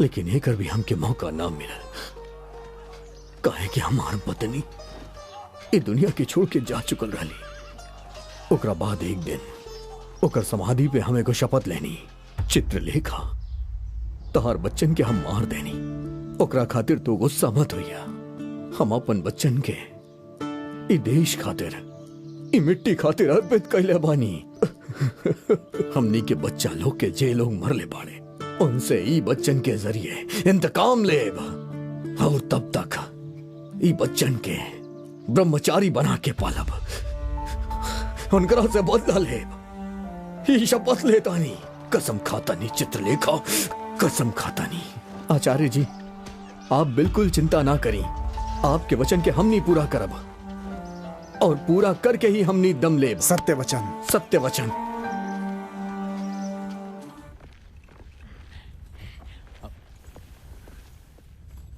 लेकिन एकर भी हमके मौका ना मिला। काहे कि हमार पत्नी ये दुनिया के छोड़ के जा चुकल रही। ओकरा बाद एक दिन ओकर समाधि पे हमें को शपथ लेनी, चित्रलेखा तहार बच्चन के हम मार देनी। ओकरा खातिर तो गुस्सा मत होइया। हम अपन बच्चन के ई देश खातिर, ई मिट्टी खातिर अर्पित कैले बानी। हमनी के बच्चा लोग के जे लोग मरले बाड़े उनसे ई बच्चन के जरिए इंतकाम लेब। और तब तक ई बच्चन के ब्रह्मचारी बना के पालब, उनकरा से बदला लेब। ही शपथ लेतानी, कसम खातानी चित्रलेखा, कसम खातानी। आचार्य जी, आप बिल्कुल चिंता ना करी। आपके वचन के हमनी पूरा करब और पूरा करके ही हमनी दम लेब। सत्य वचन। सत्य वचन।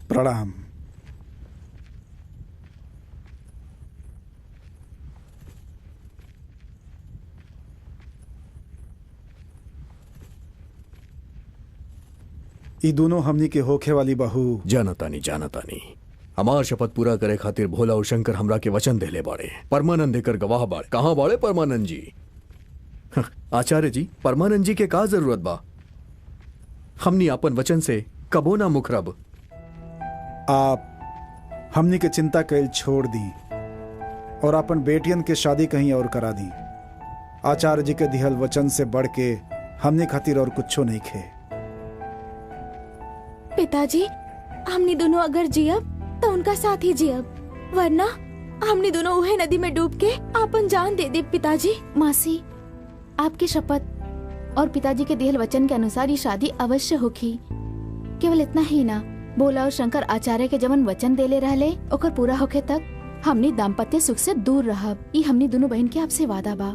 प्रणाम। ई दोनों हमनी के होखे वाली बहू। जानतानी जानतानी, हमार शपथ पूरा करे खातिर भोला और शंकर हमरा के वचन देले बाड़े। परमानंद देकर गवाह बाड़े। कहाँ बाड़े परमानंद जी? आचार्य जी, परमानंद जी के का जरूरत बा? हमनी अपन वचन से कबो ना मुखरब। आप हमनी के चिंता कैल छोड़ दी और अपन बेटियन के शादी कहीं और करा दी। आचार्य जी के दिहल वचन से बढ़ के हमने खातिर और कुछो नहीं खे। पिताजी, हमनी दोनों अगर जियब तो उनका साथ ही जियब, वरना हमनी दोनों उहे नदी में डूब के आपन जान दे दे। पिताजी। मासी, आपकी शपथ और पिताजी के दियल वचन के अनुसार ये शादी अवश्य होगी। केवल इतना ही ना, भोला और शंकर आचार्य के जवन वचन देले रहले ओकर पूरा होके तक हमनी दाम्पत्य सुख से दूर रहब। ये हमनी दोनों बहन के आपसे वादा बा।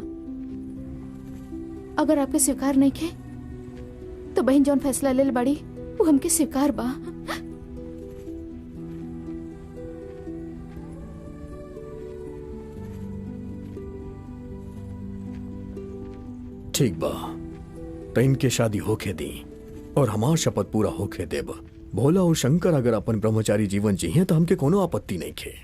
अगर आपके स्वीकार नहीं खे तो बहन जौन फैसला ले बड़ी वो हमके स्वीकार बा। ठीक बा, तो इनके शादी होके दी और हमार शपथ पूरा होके देब। भोला और शंकर अगर अपन ब्रह्मचारी जीवन जिये तो हमके कोनो आपत्ति नहीं खे।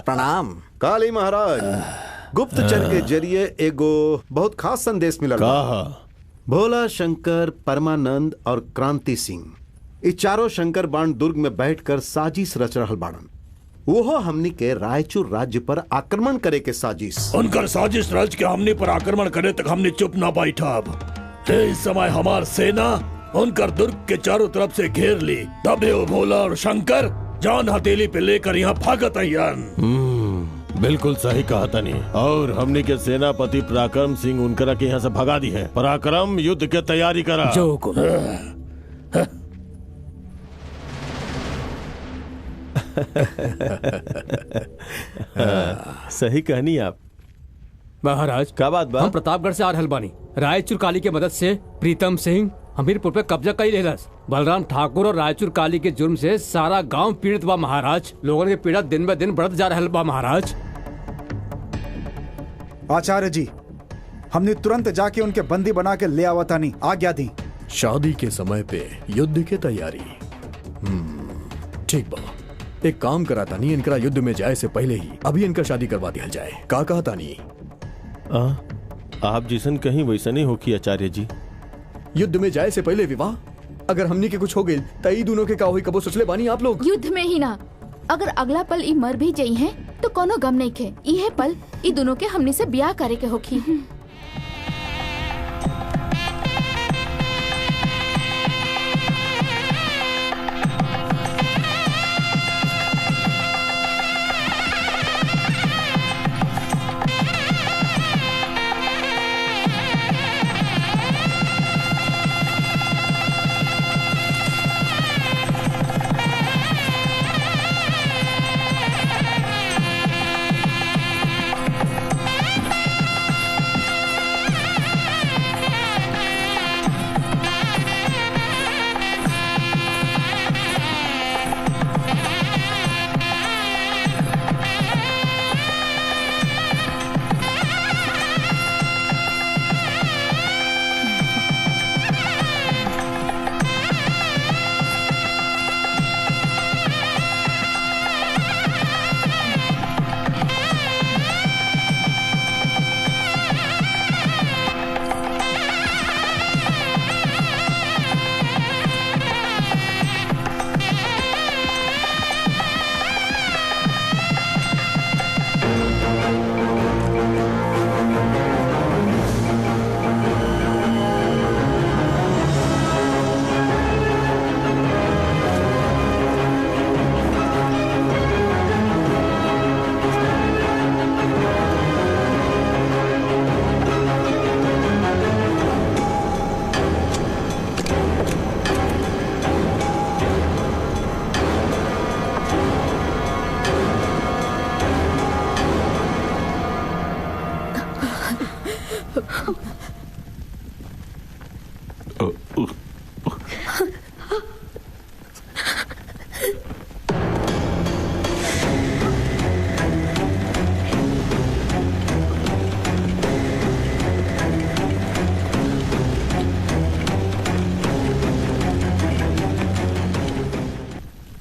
प्रणाम। काली महाराज, गुप्तचर के जरिए एगो बहुत खास संदेश मिलल बा। भोला, शंकर, परमानंद और क्रांति सिंह, ये चारों शंकर बाण दुर्ग में बैठकर साजिश रच रहल बाड़न। वो हमनी के रायचूर राज्य पर आक्रमण करे के साजिश। उनकर साजिश रच के हमनी पर आक्रमण करे तक हमने चुप ना बैठा। इस समय हमार सेना उनकर दुर्ग के चारों तरफ से घेर ली, तबे वो भोला और शंकर जान हथेली पे लेकर यहाँ भागत आयन। बिल्कुल सही कहा तनी। और हमनी के सेनापति पराक्रम सिंह उनकरा के यहाँ से भगा दी है। पराक्रम, युद्ध के तैयारी करा। जो को सही कहनी आप महाराज। क्या बात बा? हम प्रतापगढ़ से आ रहल बानी। रायचूर काली के मदद से प्रीतम सिंह हमीरपुर पे कब्जा कई लेलस। बलराम ठाकुर और रायचूर काली के जुर्म से सारा गांव पीड़ित बा महाराज। लोगों की पीड़ा दिन ब दिन बढ़त जा रहल बा महाराज। आचार्य जी, हमने तुरंत जाके उनके बंदी बना के ले आवतानी, आज्ञा दी। शादी के समय पे युद्ध की तैयारी। ठीक बा, एक काम करा तानी, इनकरा युद्ध में जाए से पहले ही अभी इनका शादी करवा दिया जाए। का कहा तानी? आप जैसन कहीं वैसा नहीं होगी आचार्य जी। युद्ध में जाए से पहले विवाह? अगर हमनी के कुछ हो गई तो ई दोनों के का होई कबो सोचले बानी आप लोग? युद्ध में ही ना, अगर अगला पल ई मर भी जाई है तो कोनो गम नहीं खे। इहे पल ई दोनों के हमनी से ब्याह करे के होखी।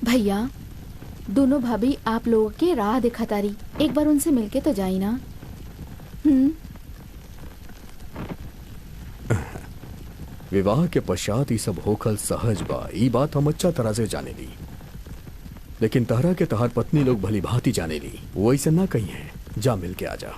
भैया, दोनों भाभी आप लोगों के राह दिखातारी, एक बार उनसे मिलके तो जाई ना। विवाह के पश्चात ये सब होखल सहज बा, ई बात हम अच्छा तरह से जाने ली। लेकिन तहरा के तहार पत्नी लोग भली भांति जाने ली, वो ऐसा ना कही है। जा मिल के आ जा।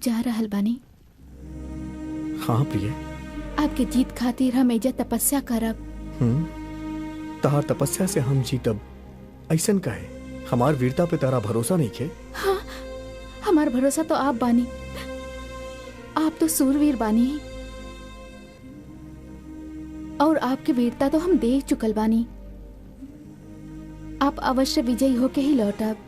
जा रहल बानी। हाँ प्रिय, आपके जीत खातिर हम एजा तपस्या करब। तहार तपस्या से हम जीतब ऐसन कहे? हमार वीरता पे तारा भरोसा नहीं खे? हाँ, हमार भरोसा तो आप बानी। आप तो सूरवीर बानी और आपकी वीरता तो हम देख चुकल बानी। आप अवश्य विजयी होके ही लौटब।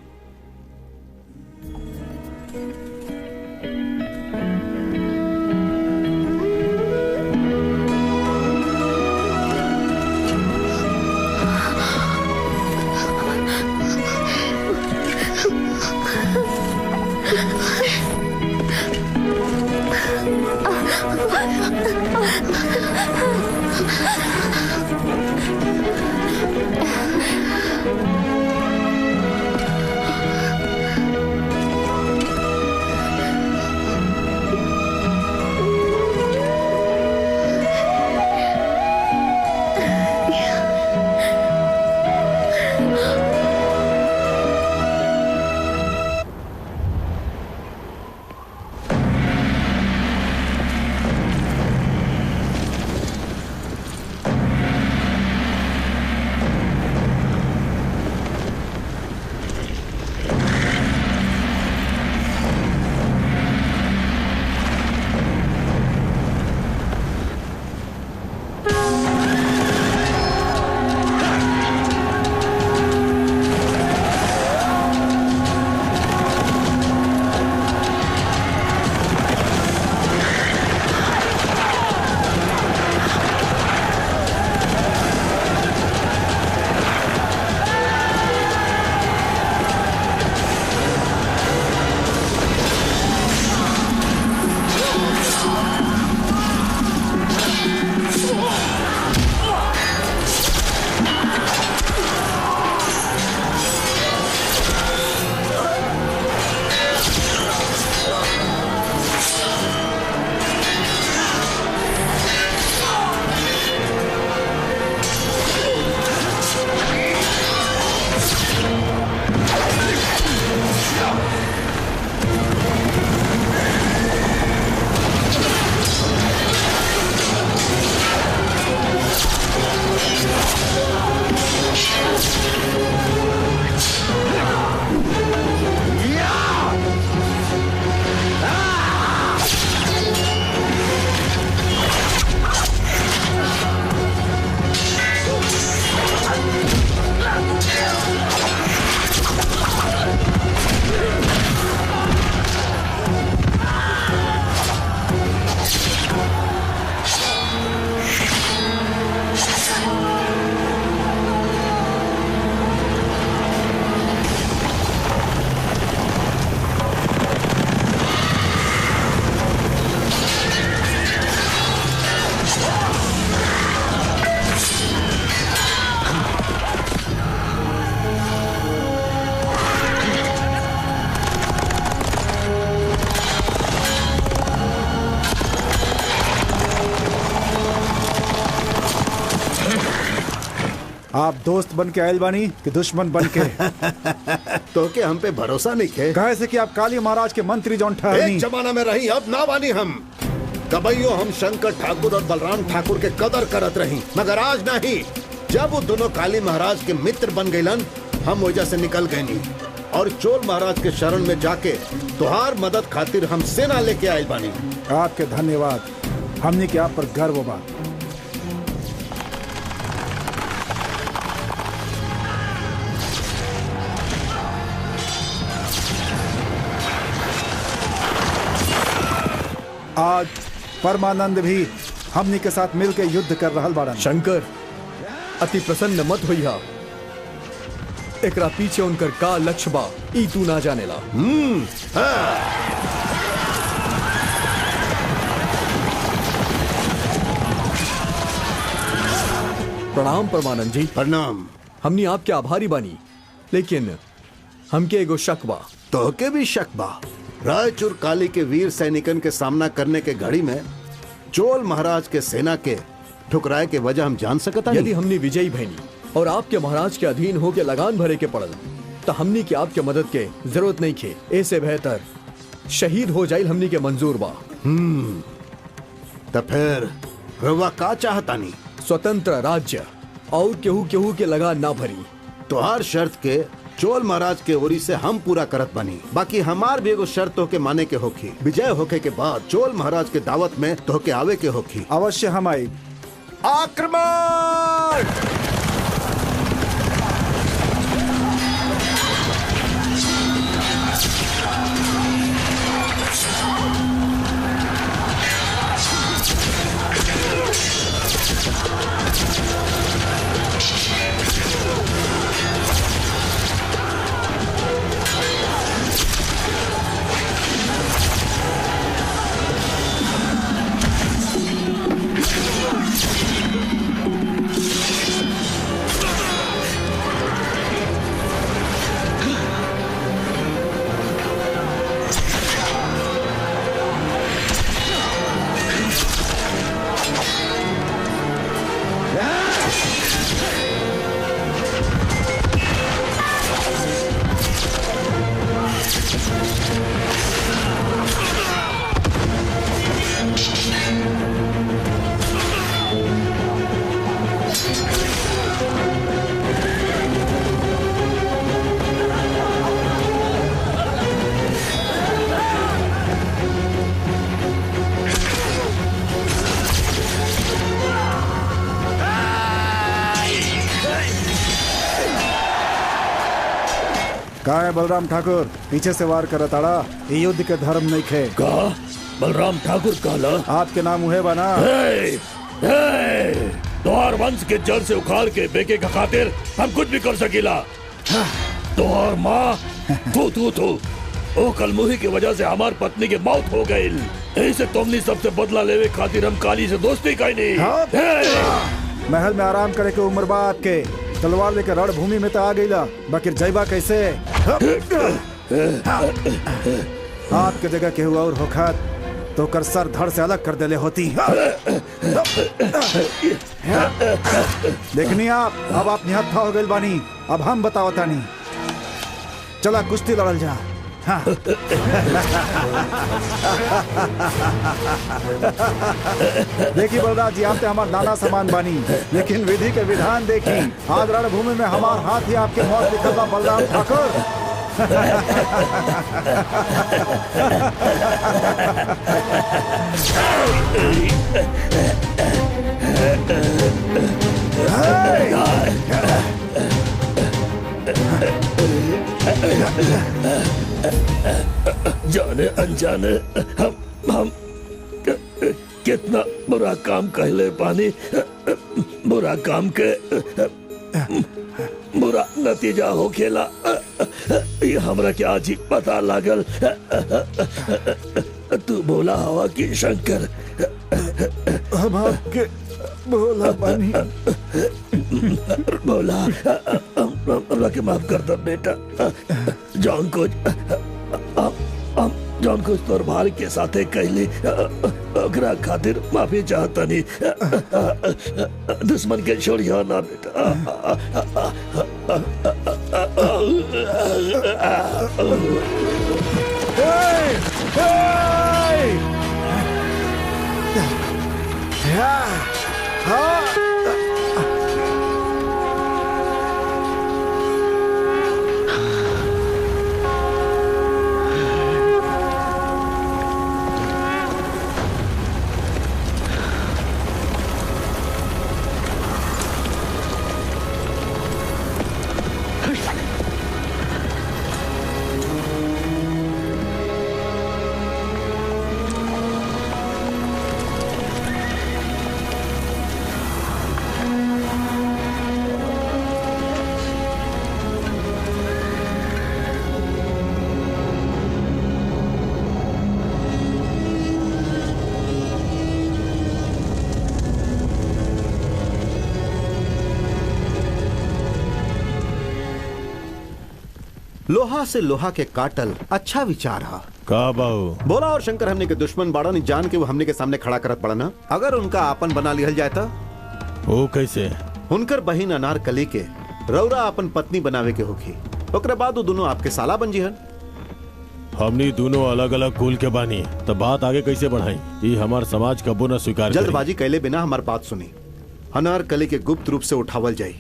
आप दोस्त बन के आयल बानी कि दुश्मन बन के? तो के हम पे भरोसा नहीं खे? कहे से कि आप काली महाराज के मंत्री जौन ठहरनी। एक जमाना में रही, अब ना बानी हम। कबैयो हम शंकर ठाकुर और बलराम ठाकुर के कदर करत रही, मगर आज नहीं। जब वो दोनों काली महाराज के मित्र बन गईलन, हम वजह से निकल गए नहीं और चोल महाराज के शरण में जाके तुहार मदद खातिर हम सेना लेके आयल बानी। आपके धन्यवाद, हमने के आप पर गर्व बा। आज परमानंद भी हमनी के साथ मिलकर युद्ध कर रहल बाड़न। शंकर, अति प्रसन्न मत होइहा। एकरा पीछे उनकर का लक्ष्य बा ई तू ना जानेला। प्रणाम परमानंद जी। प्रणाम। हमनी आपके आभारी बानी, लेकिन हमके एगो शक बा। तो के भी शक बा? रायचूर काली के वीर सैनिकन के सामना करने के घड़ी में चोल महाराज के सेना के ठुकराए के वजह हम जान सकता? यदि हमने विजयी भैनी और आपके महाराज के अधीन हो के लगान भरे के पड़ल, तो हमनी की आपके मदद के जरूरत नहीं खे। ऐसे बेहतर शहीद हो जाइल हमनी के मंजूर बा। तो फिर रवा का चाहता नहीं? स्वतंत्र राज्य और केहू केहू के लगान ना भरी। तो हर शर्त के चोल महाराज के ओरी से हम पूरा करत बनी। बाकी हमार भी एगो शर्त होके माने के होखी। विजय होके के बाद चोल महाराज के दावत में तो के आवे के होखी। अवश्य हम आई। आक्रमण! का है बलराम ठाकुर, पीछे से वार करत आड़ा? ये युद्ध के धर्म नहीं खे। का बलराम ठाकुर कहला? आपके नाम उहे बना। तोहार वंश के जड़ से उखाड़ के बेके का खातिर हम कुछ भी कर सकीला। तोहार माँ तू तू तू ओ कलमुही की वजह से हमार पत्नी के मौत हो गई। ऐसे तुमने सबसे बदला लेवे खातिर हम काली से दोस्ती कई नहीं। महल में आराम करे के उम्र बा आपके। तलवार लेकर रणभूमि में तो आ गईला, बाकी जैबा कैसे? आपके जगह केहू और होखत तो कर सर धड़ से अलग कर देले होती। देखनी आप, अब आप निहत्था हो गइल बानी। अब हम बतावता नहीं। चला कुश्ती लड़ल जा। हाँ। देखी बलराज जी, आप तो हमार नाना समान बानी, लेकिन विधि के विधान देखी। आज रणभूमि में हमार हाथ ही आपके मौत लिखल बा बलराम ठाकुर। जाने अनजाने हम कितना बुरा काम कहले पानी। बुरा काम के बुरा नतीजा हो खेला। ये हमरा क्या आज ही पता लागल। तू बोला हवा कि शंकर हम आपके बोला पानी। बोला हमरा के माफ कर दो बेटा। जौन कुछ जौन कुछ तोर भाई के साथे कहली ओकरा खातिर माफी चाहता नहीं। दुश्मन के छोड़िया ना बेटा। लोहा से लोहा के काटल अच्छा विचार है। का बाबू बोला और शंकर हमने के दुश्मन बाड़ा नहीं जान के वो हमने के सामने खड़ा करत पड़ा ना। अगर उनका आपन बना लिहल जाए तो वो कैसे? उनकर बहिन अनारकली के रौरा अपन पत्नी बनावे के होखी। ओकरे बाद वो दोनों आपके साला बन जिहन। हमनी दोनों अलग अलग कुल के बानी, तो बात आगे कैसे बढ़ाई? ये हमार समाज कबो न स्वीकार करी। जल्दबाजी कैले बिना हमार बात सुनी। अनारकली के गुप्त रूप से उठावल जाई।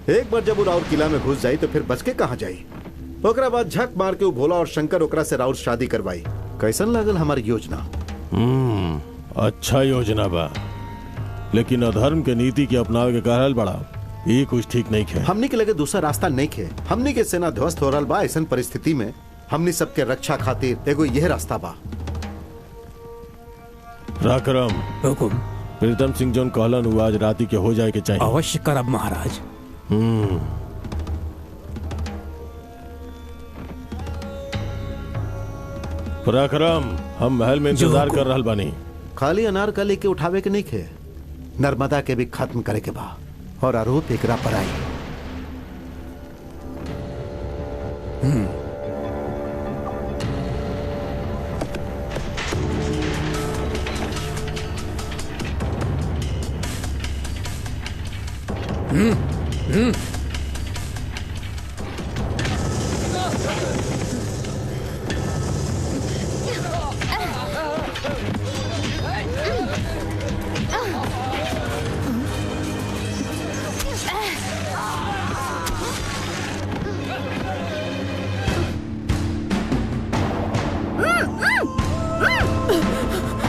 एक बार जब वो राउर किला में घुस जाई तो फिर बच के कहाँ जाई। ओकरा बाद झक मार के वो भोला और शंकर ओकरा से राउर शादी करवाई। कैसन लागल हमारी योजना? अच्छा योजना बा, लेकिन अधर्म के नीति के अपनावे के कहल बड़ा ये कुछ ठीक नहीं है। हमनी के लगे दूसरा रास्ता नहीं है। हमनी के सेना ध्वस्त हो रहा बा। ऐसन परिस्थिति में हमनी सबके रक्षा खातिर एगो यह रास्ता बा। पराक्रम हुकुम। प्रीतम सिंह जोन कहलन वो आज राती के हो जाए के चाहिए। अवश्य करब महाराज। पराक्रम हम महल में इंतजार कर रहल बानी। खाली अनारकली के उठावे के नहीं खे, नर्मदा के भी खत्म करे के बा और आरोप एकरा पर आई।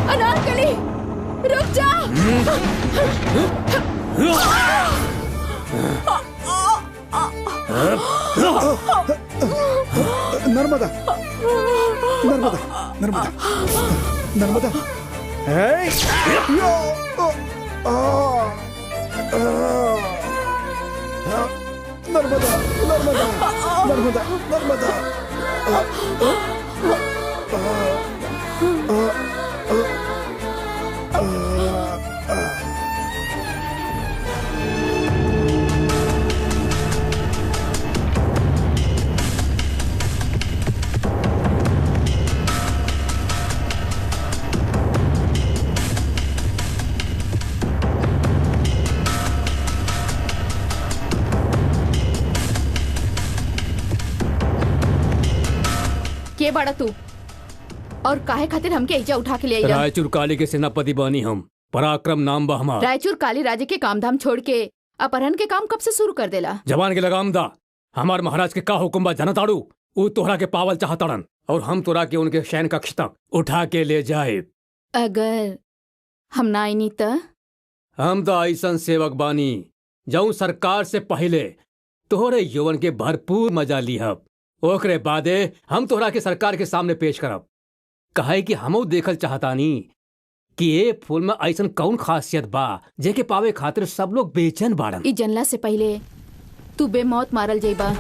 अनारकली रुक जा। नर्मदा नर्मदा नर्मदा नर्मदा। नर्मदा नर्मदा नर्मदा नर्मदा। के बाड़ा तू और काहे खातिर हमके एजा उठा के ले आई? रायचूर काली के सेनापति बानी हम। पराक्रम नाम बा हमार। रायचूर काली राजे के काम धाम छोड़ के अपहरण के काम कब से शुरू कर देला? जवान के लगाम दा। हमार महाराज के का हुक्म बा जनताड़ू? ऊ तोहरा के पावल चाहतड़न और हम तोरा के उनके शयन कक्ष तक उठा के ले जाए। अगर हम ना आईनी त? हम तो ऐसन सेवक बानी जाऊं सरकार से पहले तोहरे यौवन के भरपूर मजा लिहब। ओकरे बादे हम तोहरा के सरकार के सामने पेश करब। कहे कि हमो देखल चाहतानी कि ये फूल में ऐसन कौन खासियत बा जेके पावे खातिर सब लोग बेचैन बाड़न। ई जनला से पहले तू बेमौत मारल जाइबा।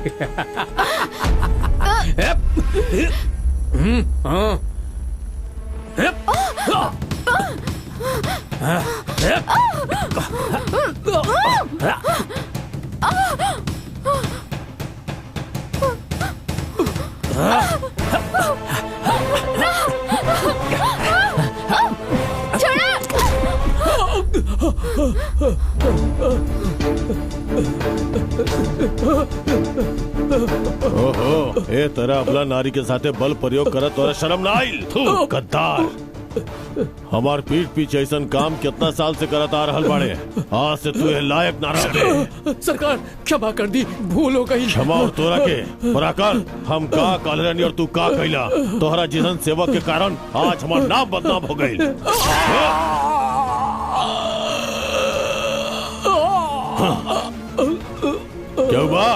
ओहो, ए तरह अबला नारी के साथे बल प्रयोग करत तोरा शर्म ना आइल? थू, गद्दार! हमार पीठ पीछे ऐसा काम कितना साल से करत आ रहल बाड़े, आज से तू लायक ना रहे। सरकार क्षमा कर दी, भूल हो गई। क्षमा और तोरा के पराकर हम का कहलनी और तू का कहला? तोहरा जिसन सेवक के कारण आज हमार नाम बदनाम हो गई। क्या हुआ?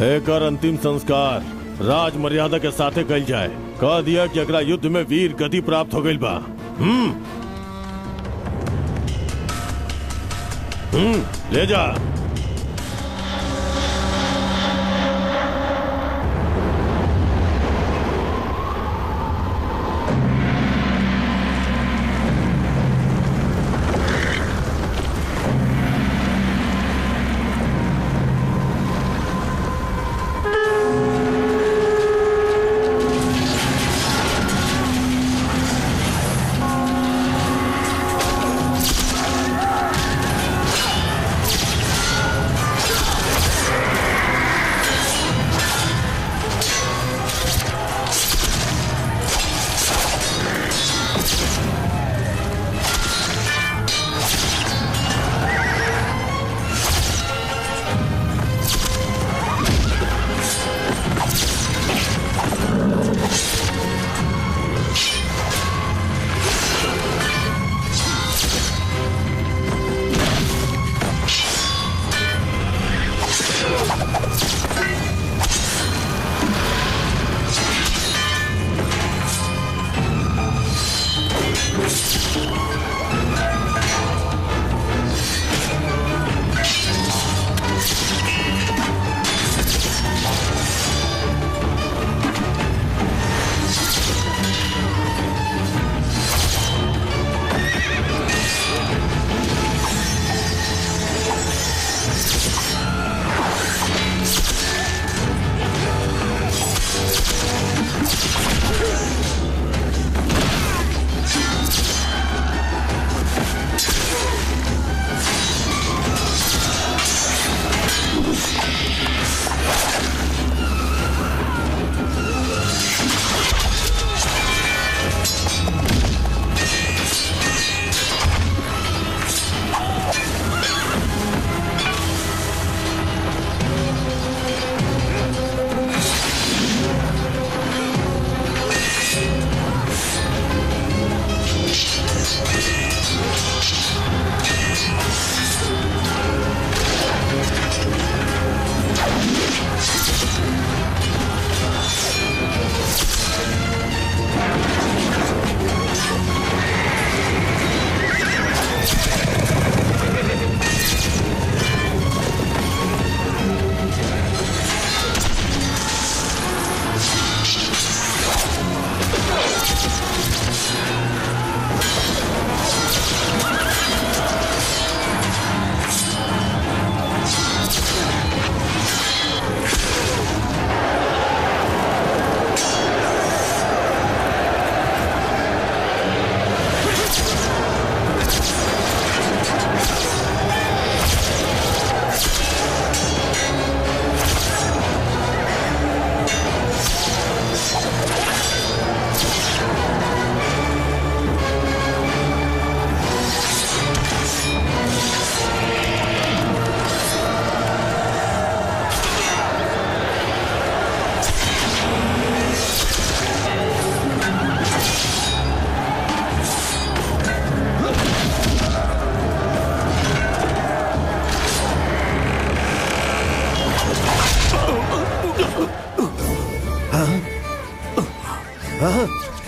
एकर अंतिम संस्कार राज मर्यादा के साथे कल जाए। कह दिया कि अगला युद्ध में वीर गति प्राप्त हो गई बा। ले जा।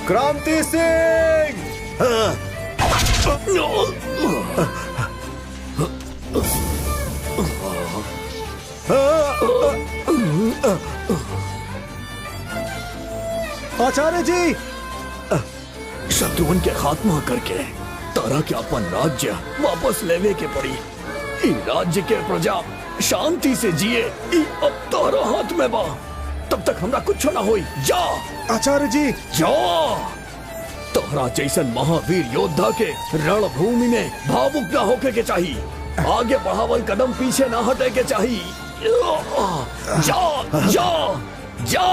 क्रांति सिंह! आचार्य जी, शत्रुन के खात्मा करके तारा के अपन राज्य वापस लेवे के पड़ी। इ राज्य के प्रजा शांति से जिए, इ अब तारा हाथ में बा। तब तक हमरा कुछ ना होई। जा आचार्य जी। जा। तोहरा जैसन महावीर योद्धा के रणभूमि में भावुक ना होके के चाहिए। आगे बढ़ावल कदम पीछे ना हटे के चाहिए। जा जा जा।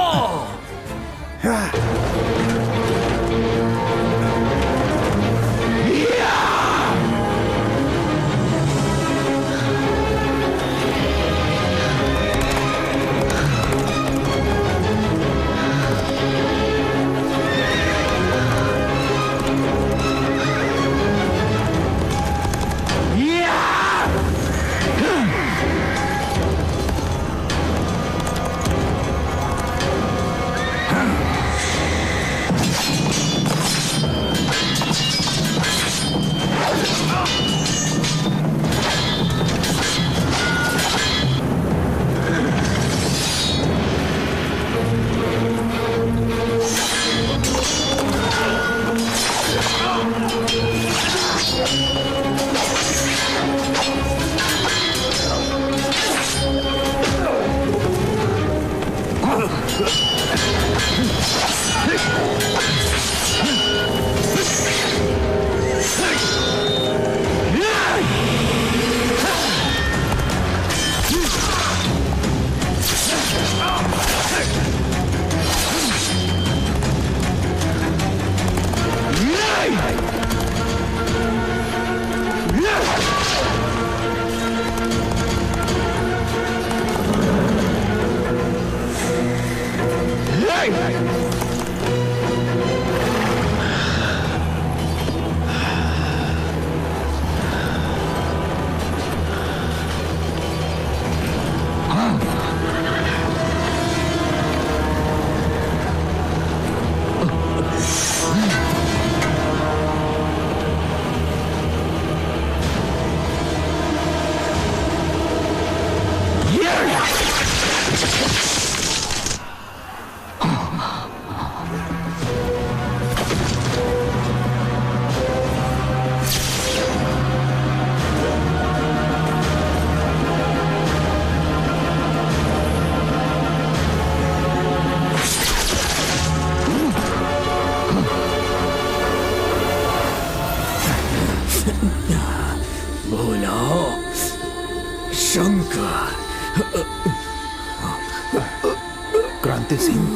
क्रांति सिंह,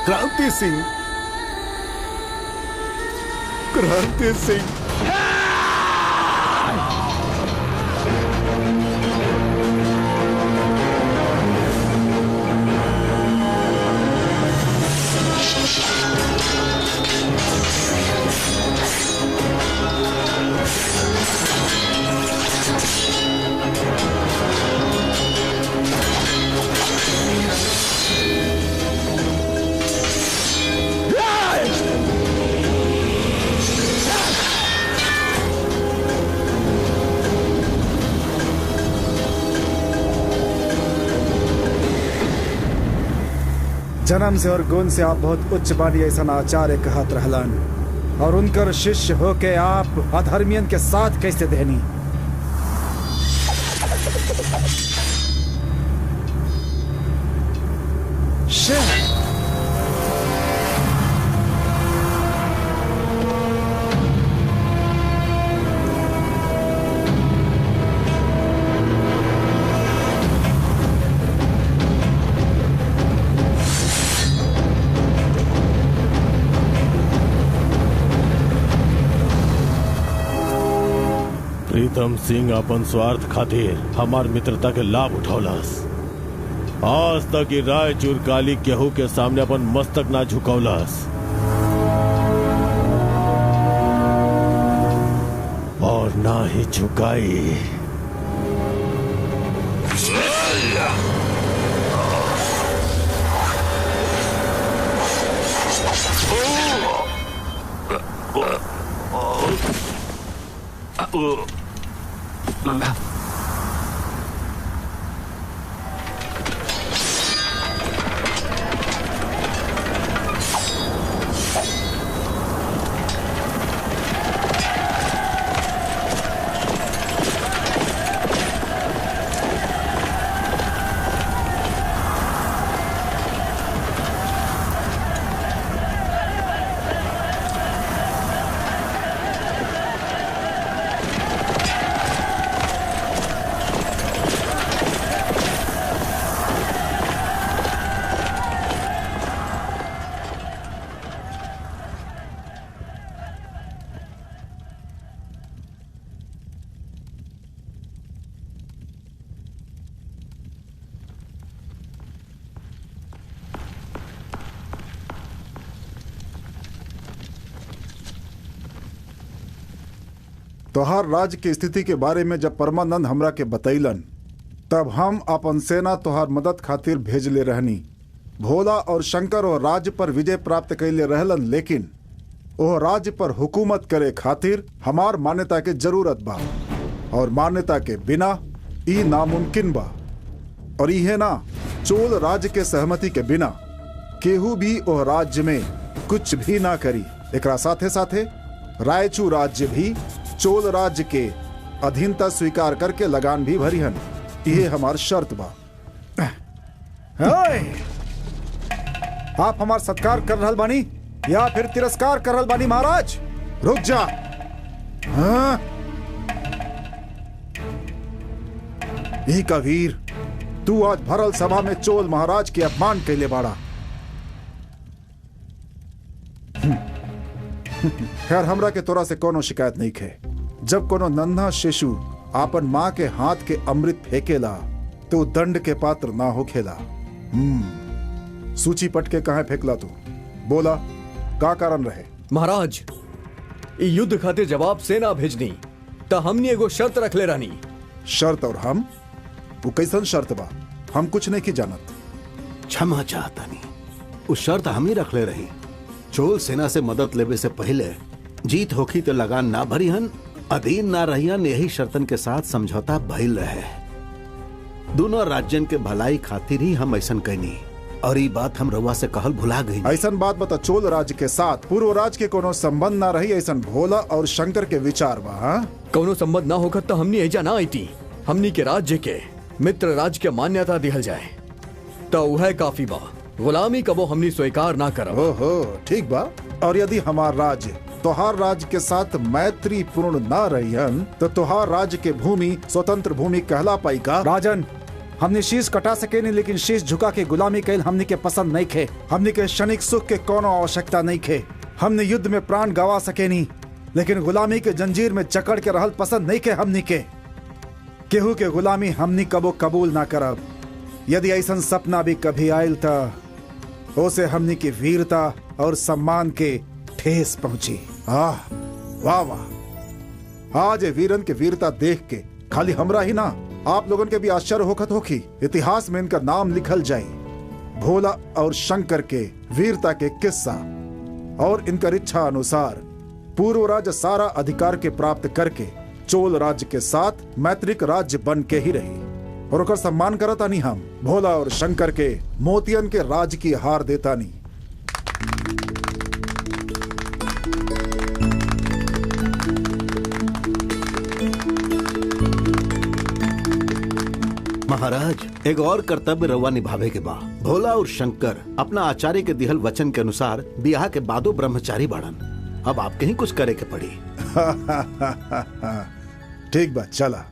क्रांति सिंह, क्रांति सिंह। जन्म से और गुण से आप बहुत उच्च बानी ऐसा आचार्य कहत रहलन, और उनकर शिष्य होके आप अधर्मियन के साथ कैसे देनी? प्रीतम सिंह अपन स्वार्थ खातिर हमार मित्रता के लाभ उठौलस। आज तक ये रायचूर काली केहू के सामने अपन मस्तक ना झुकौलस, और ना ही झुकाई। तोहार राज्य की स्थिति के बारे में जब परमानंद हमरा के बतैलन तब हम अपन सेना तोहार मदद खातिर भेजले रहनी। भोला और शंकर और राज्य पर विजय प्राप्त कैले रहलन, लेकिन वो राज्य पर हुकूमत करे खातिर हमार मान्यता के जरूरत बा और मान्यता के बिना ई नामुमकिन बा। और इहे ना, चोल राज्य के सहमति के बिना केहू भी ओ राज्य में कुछ भी ना करी। एकरा साथे साथे रायचू राज्य भी चोल राज्य के अधीनता स्वीकार करके लगान भी भरिहन। ये हमार शर्त बा। आप हमार सत्कार कर रहल बानी या फिर तिरस्कार कर रहल बानी महाराज? रुक जा। हाँ? ई का वीर, तू आज भरल सभा में चोल महाराज के अपमान कैले बाड़ा। खैर, हमरा के तोरा से कोनो शिकायत नहीं खे। जब कोनो नन्हा शिशु आपन माँ के हाथ के अमृत फेंकेला तो दंड के पात्र ना हो खेला। सूची पट के कहाँ फेंकला तू? बोला, का कारण रहे? महाराज, ई युद्ध खातिर जवाब सेना भेजनी त हमनी एगो शर्त रखले रहनी। शर्त? और हम? वो कैसन शर्त बा? हम कुछ नहीं की जानत। क्षमा चाहता नहीं, उस शर्त हम ही रखले रही। चोल सेना से मदद लेवे से पहले जीत होखी तो लगान ना भरीहन, अधीन ना रहियन। यही शर्तन के साथ समझौता भइल रहे। दोनों राज्यन के भलाई खातिर ही हम ऐसन कहनी, और ये बात हम रउआ से कहल भुला गई। ऐसन बात बता, चोल राज्य के साथ पूर्व राज्य के कोनो संबंध ना रही, ऐसन भोला और शंकर के विचार बा? हाँ? कौनो संबंध ना होकर तो हमनी एजा ना आईती। हमनी के राज्य के मित्र राज्य के मान्यता दिहल जाए तो वह काफी बा। गुलामी कबो हमनी स्वीकार ना करब। ओहो, ठीक बा। और यदि हमार राज्य तोहार राज्य के साथ मैत्री पूर्ण ना रहियन तो तोहार राज्य के भूमि स्वतंत्र भूमि कहला पाई का? राजन, हमने शीश कटा सके नहीं, लेकिन शीश झुका के गुलामी कैल हमने के पसंद नहीं खे। हमने के क्षणिक सुख के कोनो आवश्यकता नहीं खे। हमने युद्ध में प्राण गवा सके नहीं, लेकिन गुलामी के जंजीर में जकड़ के रहल पसंद नहीं खे। हमने के केहू के गुलामी हमने कबो कबूल ना करब। यदि ऐसा सपना भी कभी आयल तो उसे हमने की वीरता और सम्मान के ठेस पहुंची। वाह वाह। आज ये वीरन के वीरता देख के खाली हमरा ही ना, आप लोगन के भी आश्चर्य होखत होखी। इतिहास में इनका नाम लिखल जाए। भोला और शंकर के वीरता के किस्सा और इनका इच्छा अनुसार पूर्व राज्य सारा अधिकार के प्राप्त करके चोल राज्य के साथ मैत्रिक राज्य बन के ही रही, और उनका सम्मान करता नहीं। हम भोला और शंकर के मोतियन के राज की हार देता नहीं। महाराज, एक और कर्तव्य रउआ निभावे के बा। भोला और शंकर अपना आचार्य के दिहल वचन के अनुसार ब्याह के बादो ब्रह्मचारी बाड़न। अब आपके ही कुछ करे के पड़ी। ठीक बा, चला।